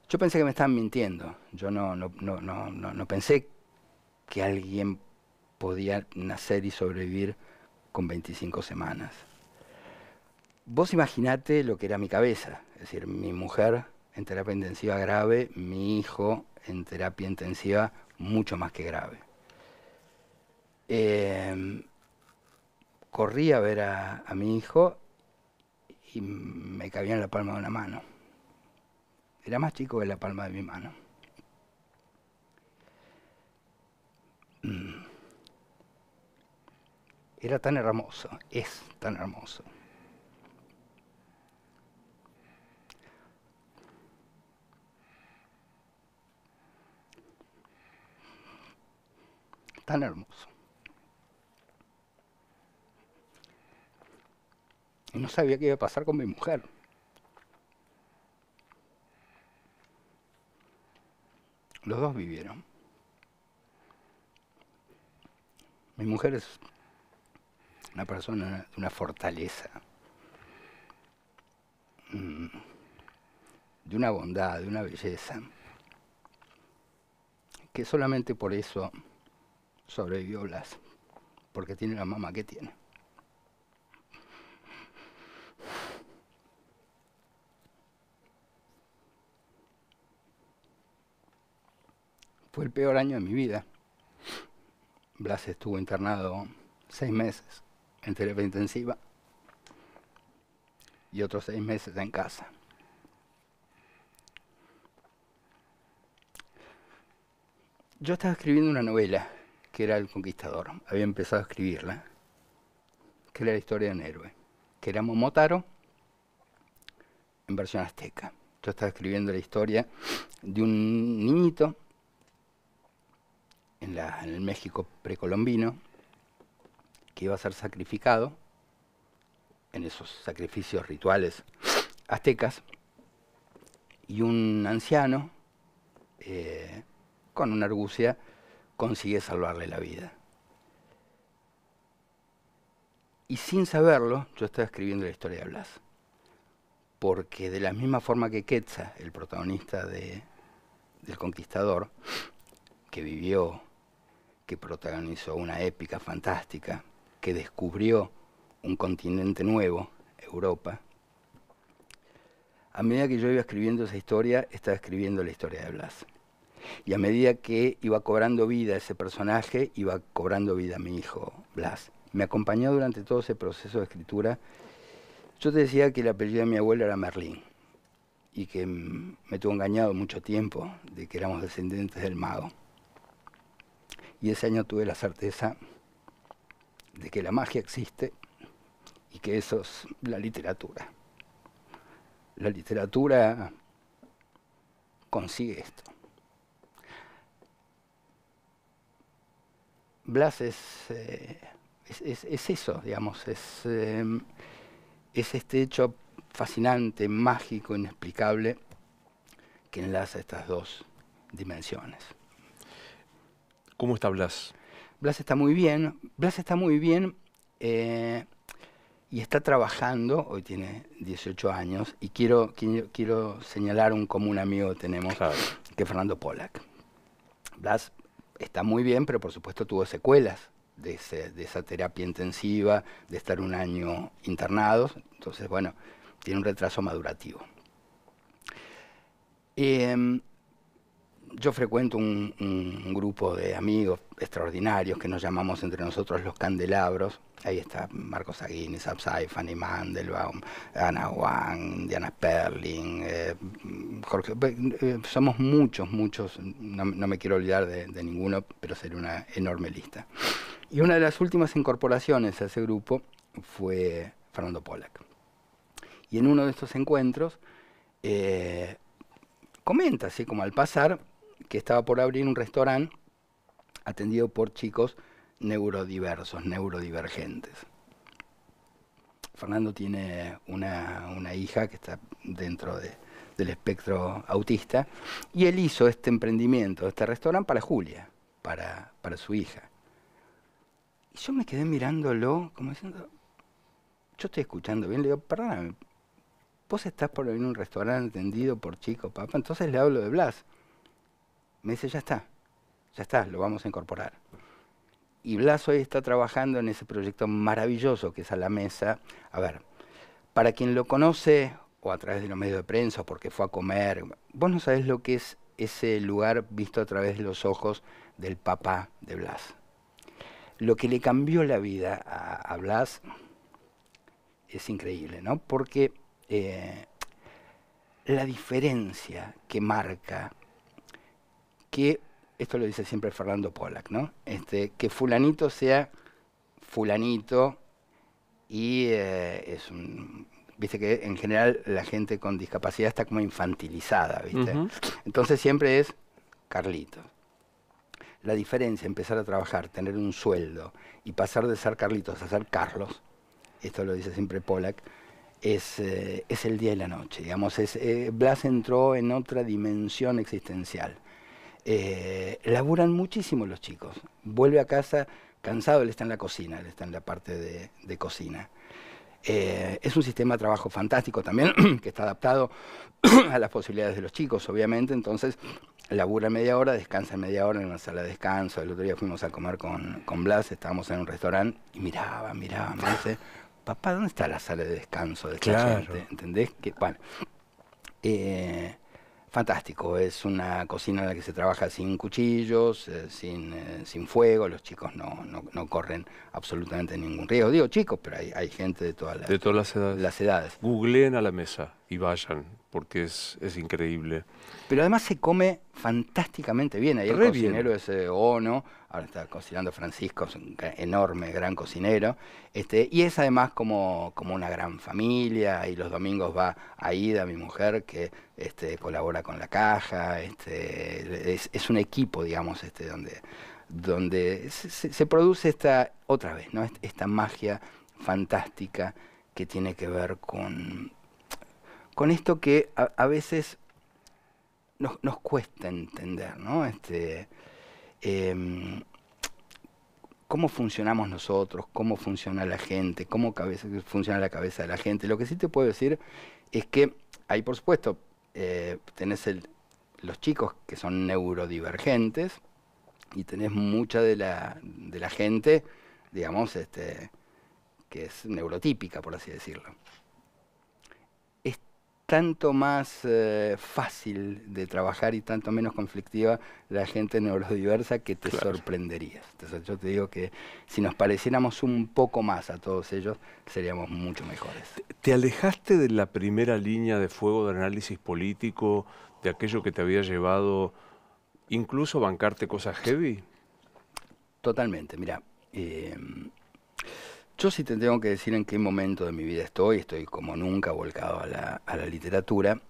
Yo pensé que me estaban mintiendo. Yo no pensé que alguien podía nacer y sobrevivir con 25 semanas. Vos imaginate lo que era mi cabeza, es decir, mi mujer en terapia intensiva grave, mi hijo en terapia intensiva mucho más que grave. Corrí a ver a mi hijo y me cabía en la palma de una mano. Era más chico que la palma de mi mano. Era tan hermoso, es tan hermoso. Tan hermoso. Y no sabía qué iba a pasar con mi mujer. Los dos vivieron. Mi mujer es una persona de una fortaleza, de una bondad, de una belleza, que solamente por eso sobrevivió Blas, porque tiene la mamá que tiene. Fue el peor año de mi vida. Blas estuvo internado 6 meses en terapia intensiva y otros 6 meses en casa. Yo estaba escribiendo una novela que era El Conquistador. Había empezado a escribirla, que era la historia de un héroe, que era Momotaro en versión azteca. Yo estaba escribiendo la historia de un niñito en el México precolombino que iba a ser sacrificado en esos sacrificios rituales aztecas, y un anciano con una argucia consigue salvarle la vida. Y sin saberlo, yo estaba escribiendo la historia de Blas, porque de la misma forma que Quetzal, el protagonista del Conquistador, que vivió, que protagonizó una épica fantástica, que descubrió un continente nuevo, Europa, a medida que yo iba escribiendo esa historia, estaba escribiendo la historia de Blas. Y a medida que iba cobrando vida ese personaje, iba cobrando vida mi hijo Blas. Me acompañó durante todo ese proceso de escritura. Yo te decía que el apellido de mi abuelo era Merlín y que me tuvo engañado mucho tiempo de que éramos descendientes del mago. Y ese año tuve la certeza de que la magia existe y que eso es la literatura. La literatura consigue esto. Blas es eso, digamos, es este hecho fascinante, mágico, inexplicable, que enlaza estas dos dimensiones. ¿Cómo está Blas? Blas está muy bien, Blas está muy bien, y y está trabajando, hoy tiene 18 años, y quiero señalar un común amigo que tenemos, Claro. que es Fernando Pollack. Blas está muy bien, pero por supuesto tuvo secuelas de esa terapia intensiva, de estar un año internados, entonces bueno, tiene un retraso madurativo. Yo frecuento un grupo de amigos extraordinarios que nos llamamos entre nosotros los Candelabros. Ahí está Marcos Aguini, Sapsay, Fanny Mandelbaum, Ana Wang, Diana Sperling, Jorge. Somos muchos, no me quiero olvidar de ninguno, pero sería una enorme lista. Y una de las últimas incorporaciones a ese grupo fue Fernando Pollack. Y en uno de estos encuentros comenta, así como al pasar, que estaba por abrir un restaurante atendido por chicos neurodiversos, neurodivergentes. Fernando tiene una hija que está dentro del espectro autista, y él hizo este emprendimiento, este restaurante para Julia, para su hija. Y yo me quedé mirándolo como diciendo, yo estoy escuchando bien, le digo, perdóname, vos estás por abrir un restaurante atendido por chicos, papá, entonces le hablo de Blas. Me dice, ya está, lo vamos a incorporar. Y Blas hoy está trabajando en ese proyecto maravilloso que es A la Mesa. A ver, para quien lo conoce, o a través de los medios de prensa, o porque fue a comer, vos no sabés lo que es ese lugar visto a través de los ojos del papá de Blas. Lo que le cambió la vida a Blas es increíble, ¿no? Porque la diferencia que marca, que esto lo dice siempre Fernando Pollack, ¿no? Que fulanito sea fulanito y viste que en general la gente con discapacidad está como infantilizada, ¿viste? Entonces siempre es Carlitos. La diferencia, empezar a trabajar, tener un sueldo y pasar de ser Carlitos a ser Carlos, esto lo dice siempre Pollack, es el día y la noche, digamos. Blas entró en otra dimensión existencial. Laburan muchísimo los chicos. Vuelve a casa cansado, él está en la cocina, él está en la parte de cocina. Es un sistema de trabajo fantástico también, que está adaptado a las posibilidades de los chicos, obviamente. Entonces, labura media hora, descansa media hora en una sala de descanso. El otro día fuimos a comer con Blas, estábamos en un restaurante y miraba, me dice, papá, ¿dónde está la sala de descanso de esta gente? ¿Entendés? Bueno, fantástico, es una cocina en la que se trabaja sin cuchillos, sin fuego, los chicos no corren absolutamente ningún riesgo. Digo chicos, pero hay gente de todas las edades. Googleen A la Mesa y vayan, porque es increíble. Pero además se come fantásticamente bien. Ahí el cocinero es Ono, ahora está cocinando Francisco, es un enorme, gran cocinero. Y es además como una gran familia, y los domingos va Aida, mi mujer, que colabora con la caja. Es un equipo, digamos, donde se produce otra vez, ¿no? Esta magia fantástica que tiene que ver con esto que a veces nos cuesta entender, ¿no? Cómo funcionamos nosotros, cómo funciona la gente, cómo funciona la cabeza de la gente. Lo que sí te puedo decir es que ahí, por supuesto, tenés los chicos que son neurodivergentes y tenés mucha de la gente, digamos, que es neurotípica, por así decirlo. Es tanto más fácil de trabajar y tanto menos conflictiva la gente neurodiversa que te sorprenderías. Entonces yo te digo que si nos pareciéramos un poco más a todos ellos, seríamos mucho mejores. ¿Te alejaste de la primera línea de fuego de análisis político, de aquello que te había llevado incluso a bancarte cosas heavy? Totalmente, mira. Yo sí te tengo que decir en qué momento de mi vida estoy como nunca volcado a la literatura,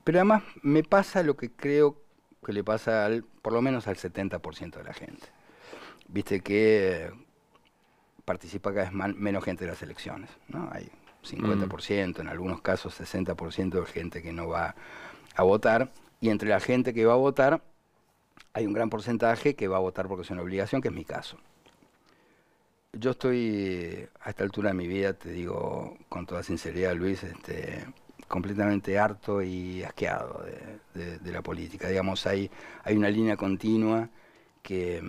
pero además me pasa lo que creo que le pasa por lo menos al 70% de la gente. Viste que participa cada vez menos gente de las elecciones, ¿no? Hay 50%, en algunos casos 60% de gente que no va a votar, y entre la gente que va a votar hay un gran porcentaje que va a votar porque es una obligación, que es mi caso. yo estoy a esta altura de mi vida, te digo con toda sinceridad, Luis, completamente harto y asqueado de la política. Digamos, hay una línea continua que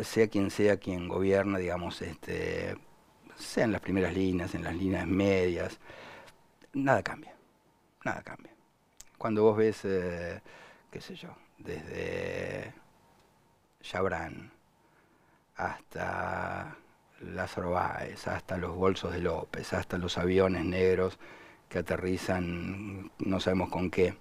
sea quien gobierna, digamos, sea en las primeras líneas, en las líneas medias, nada cambia, nada cambia. Cuando vos ves, qué sé yo, desde Chabrán hasta Lázaro Báez, hasta los bolsos de López, hasta los aviones negros que aterrizan no sabemos con qué.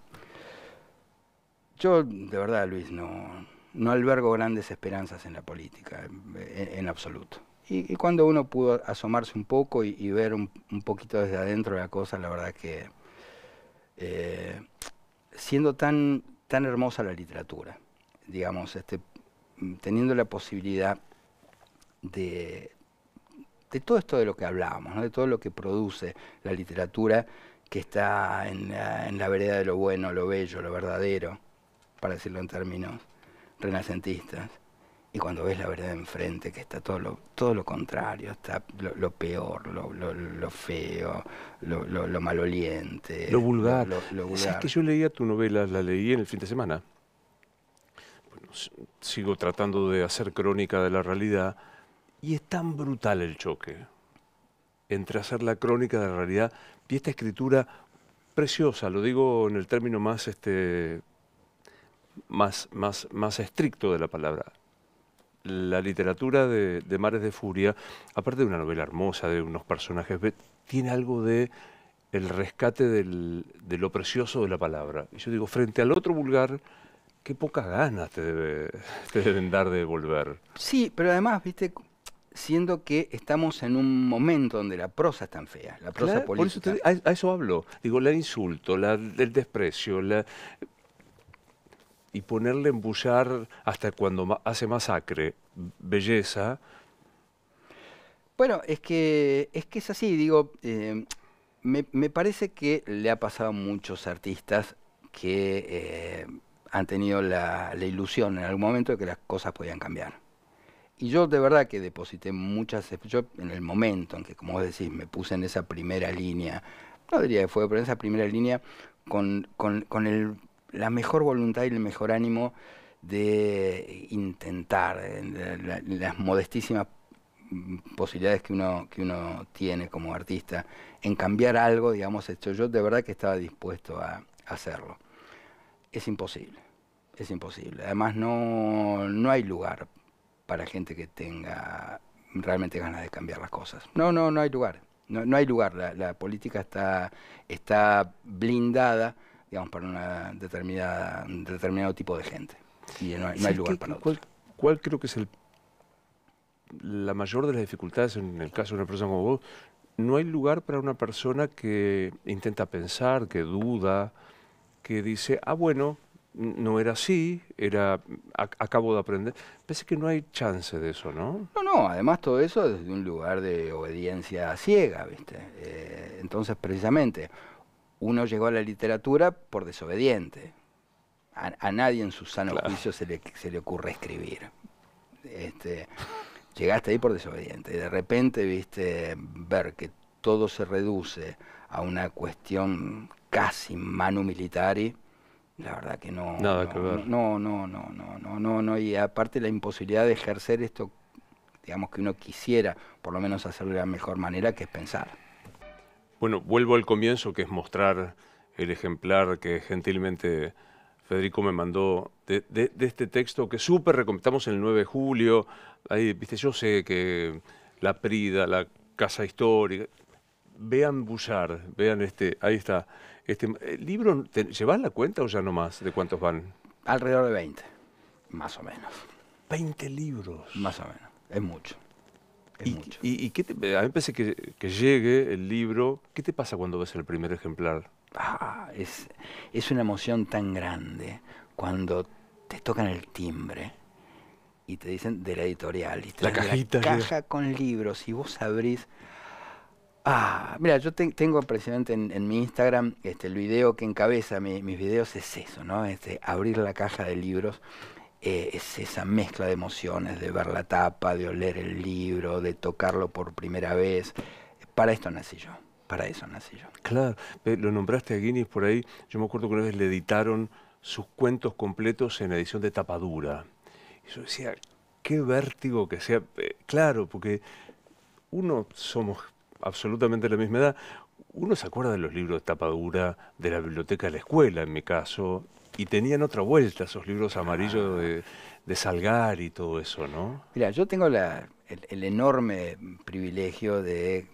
Yo, de verdad, Luis, no albergo grandes esperanzas en la política, en absoluto. Y cuando uno pudo asomarse un poco y ver un poquito desde adentro de la cosa, la verdad que siendo tan hermosa la literatura, digamos, teniendo la posibilidad de todo esto de lo que hablábamos, ¿no? De todo lo que produce la literatura que está en la vereda de lo bueno, lo bello, lo verdadero, para decirlo en términos renacentistas. Y cuando ves la vereda enfrente, que está todo lo contrario, está lo peor, lo feo, lo maloliente, Lo vulgar. lo ¿Sabes vulgar. que yo leía tu novela, la leí en el fin de semana? Bueno, sigo tratando de hacer crónica de la realidad y es tan brutal el choque entre hacer la crónica de la realidad y esta escritura preciosa, lo digo en el término más estricto de la palabra. La literatura de Mares de Furia, aparte de una novela hermosa, de unos personajes, tiene algo de el rescate de lo precioso de la palabra. Y yo digo, frente al otro vulgar, qué pocas ganas te deben dar de volver. Sí, pero además, viste, siendo que estamos en un momento donde la prosa es tan fea, la prosa Claro, por eso política. a eso hablo. Digo, la insulto, el desprecio, y ponerle en bullar hasta cuando hace masacre, belleza. Bueno, es así, digo, me parece que le ha pasado a muchos artistas que han tenido la ilusión en algún momento de que las cosas podían cambiar. Y yo de verdad que deposité yo en el momento en que, como vos decís, me puse en esa primera línea, no diría que fue, pero en esa primera línea, la mejor voluntad y el mejor ánimo de intentar, las modestísimas posibilidades que uno tiene como artista, en cambiar algo, digamos, yo de verdad que estaba dispuesto a hacerlo. Es imposible, es imposible. Además no hay lugar para gente que tenga realmente ganas de cambiar las cosas. No hay lugar. No hay lugar. La política está blindada, digamos, para un determinado tipo de gente. Y no hay lugar para otros. ¿Cuál creo que es la mayor de las dificultades en el caso de una persona como vos? No hay lugar para una persona que intenta pensar, que duda, que dice, bueno, no era así, acabo de aprender. Parece que no hay chance de eso, ¿no? No, además todo eso desde un lugar de obediencia ciega, ¿viste? Entonces, precisamente, uno llegó a la literatura por desobediente. A nadie en su sano juicio se le ocurre escribir. Llegaste ahí por desobediente. Y de repente, viste, ver que todo se reduce a una cuestión casi manu militari, la verdad que no. Nada que ver. No. Y aparte la imposibilidad de ejercer esto, digamos, que uno quisiera, por lo menos hacerlo de la mejor manera, que es pensar. Bueno, vuelvo al comienzo, que es mostrar el ejemplar que gentilmente Federico me mandó de este texto que súper recomendamos en el 9 de julio. Ahí, viste, yo sé que la Prida, la Casa Histórica. Vean Bouchard, vean ahí está. ¿El libro, llevas la cuenta o ya no más? ¿De cuántos van? Alrededor de 20, más o menos. 20 libros. Más o menos, es mucho. ¿Y qué a mí me parece que llegue el libro? ¿Qué te pasa cuando ves el primer ejemplar? Es una emoción tan grande cuando te tocan el timbre y te dicen de la editorial. Y te la cajita. La caja con libros y vos abrís. Mira, yo tengo precisamente en mi Instagram el video que encabeza mis videos es eso, ¿no? Abrir la caja de libros es esa mezcla de emociones, de ver la tapa, de oler el libro, de tocarlo por primera vez. Para esto nací yo, para eso nací yo. Claro, lo nombraste a Guinness por ahí. Yo me acuerdo que una vez le editaron sus cuentos completos en edición de tapa dura. Y yo decía, qué vértigo que sea. Claro, porque uno somos absolutamente de la misma edad. Uno se acuerda de los libros de tapa dura de la biblioteca de la escuela, en mi caso, y tenían otra vuelta, esos libros amarillos de Salgari y todo eso, ¿no? Mira, yo tengo el enorme privilegio de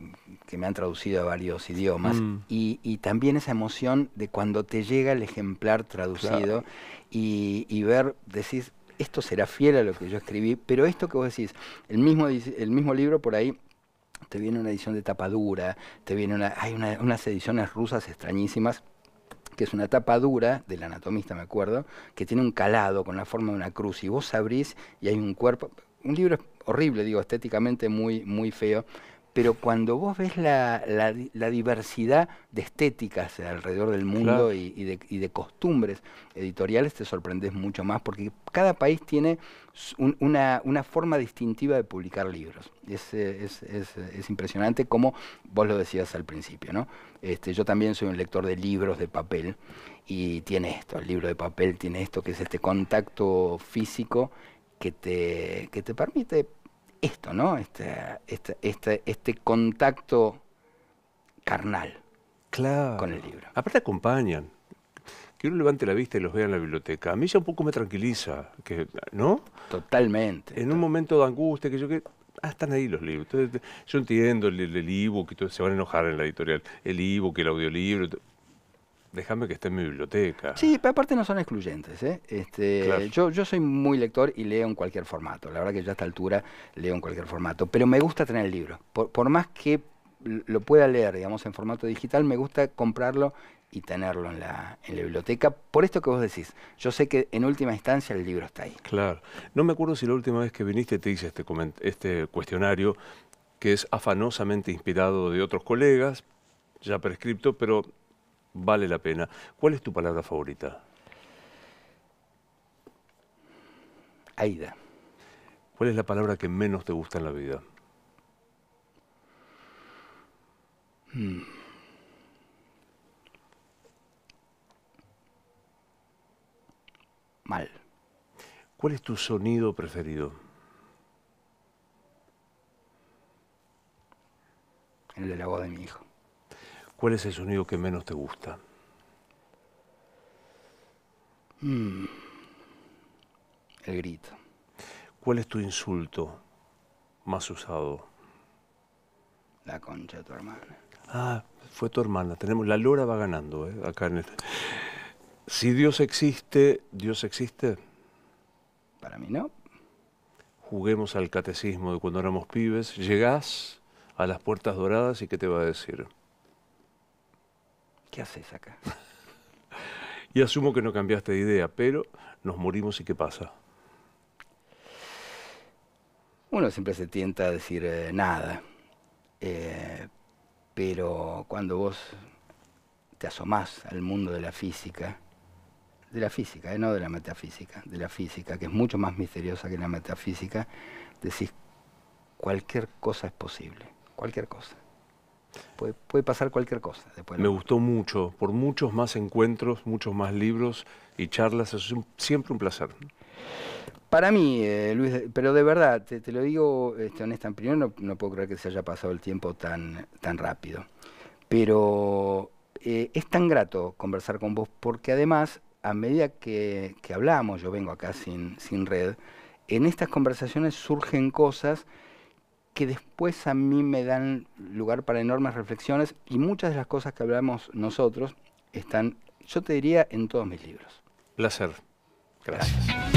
que me han traducido a varios idiomas y también esa emoción de cuando te llega el ejemplar traducido y ver, decís, esto será fiel a lo que yo escribí, pero esto que vos decís, el mismo libro por ahí te viene una edición de tapa dura, te viene hay unas ediciones rusas extrañísimas, que es una tapa dura, del anatomista me acuerdo, que tiene un calado con la forma de una cruz, y vos abrís y hay un cuerpo, un libro horrible, digo, estéticamente muy, muy feo, pero cuando vos ves la diversidad de estéticas alrededor del mundo y de costumbres editoriales, te sorprendes mucho más, porque cada país tiene una forma distintiva de publicar libros. Es impresionante, como vos lo decías al principio, ¿no? Yo también soy un lector de libros de papel, y tiene esto, el libro de papel tiene esto, que es este contacto físico que te permite esto, ¿no? Este contacto carnal con el libro. Aparte acompañan. Que uno levante la vista y los vea en la biblioteca. A mí ya un poco me tranquiliza, ¿no? Totalmente. En un momento de angustia, están ahí los libros. Entonces, yo entiendo el ebook y todo, se van a enojar en la editorial. El ebook, el audiolibro. Déjame que esté en mi biblioteca. Sí, pero aparte no son excluyentes, ¿eh? Claro. Yo soy muy lector y leo en cualquier formato. La verdad que yo a esta altura leo en cualquier formato. Pero me gusta tener el libro. Por más que lo pueda leer, digamos, en formato digital, me gusta comprarlo y tenerlo en la biblioteca. Por esto que vos decís, yo sé que en última instancia el libro está ahí. Claro. No me acuerdo si la última vez que viniste te hice este cuestionario, que es afanosamente inspirado de otros colegas, ya prescripto, pero vale la pena. ¿Cuál es tu palabra favorita? Aida. ¿Cuál es la palabra que menos te gusta en la vida? Mal. ¿Cuál es tu sonido preferido? El de la voz de mi hijo. ¿Cuál es el sonido que menos te gusta? El grito. ¿Cuál es tu insulto más usado? La concha de tu hermana. Ah, fue tu hermana. La Lora va ganando, acá en Si Dios existe, ¿Dios existe? Para mí no. Juguemos al catecismo de cuando éramos pibes. Llegás a las puertas doradas y ¿qué te va a decir? ¿Qué haces acá? Y asumo que no cambiaste de idea, pero nos morimos y ¿qué pasa? Uno siempre se tienta a decir nada, pero cuando vos te asomás al mundo de la física, no de la metafísica, de la física, que es mucho más misteriosa que la metafísica, decís, cualquier cosa es posible, cualquier cosa. Puede pasar cualquier cosa. Me gustó mucho, por muchos más encuentros, muchos más libros y charlas, es siempre un placer. Para mí, Luis, pero de verdad, te lo digo honesta, primero no puedo creer que se haya pasado el tiempo tan rápido, pero es tan grato conversar con vos, porque además, a medida que hablamos, yo vengo acá sin red, en estas conversaciones surgen cosas que después a mí me dan lugar para enormes reflexiones, y muchas de las cosas que hablamos nosotros están, yo te diría, en todos mis libros. Placer. Gracias.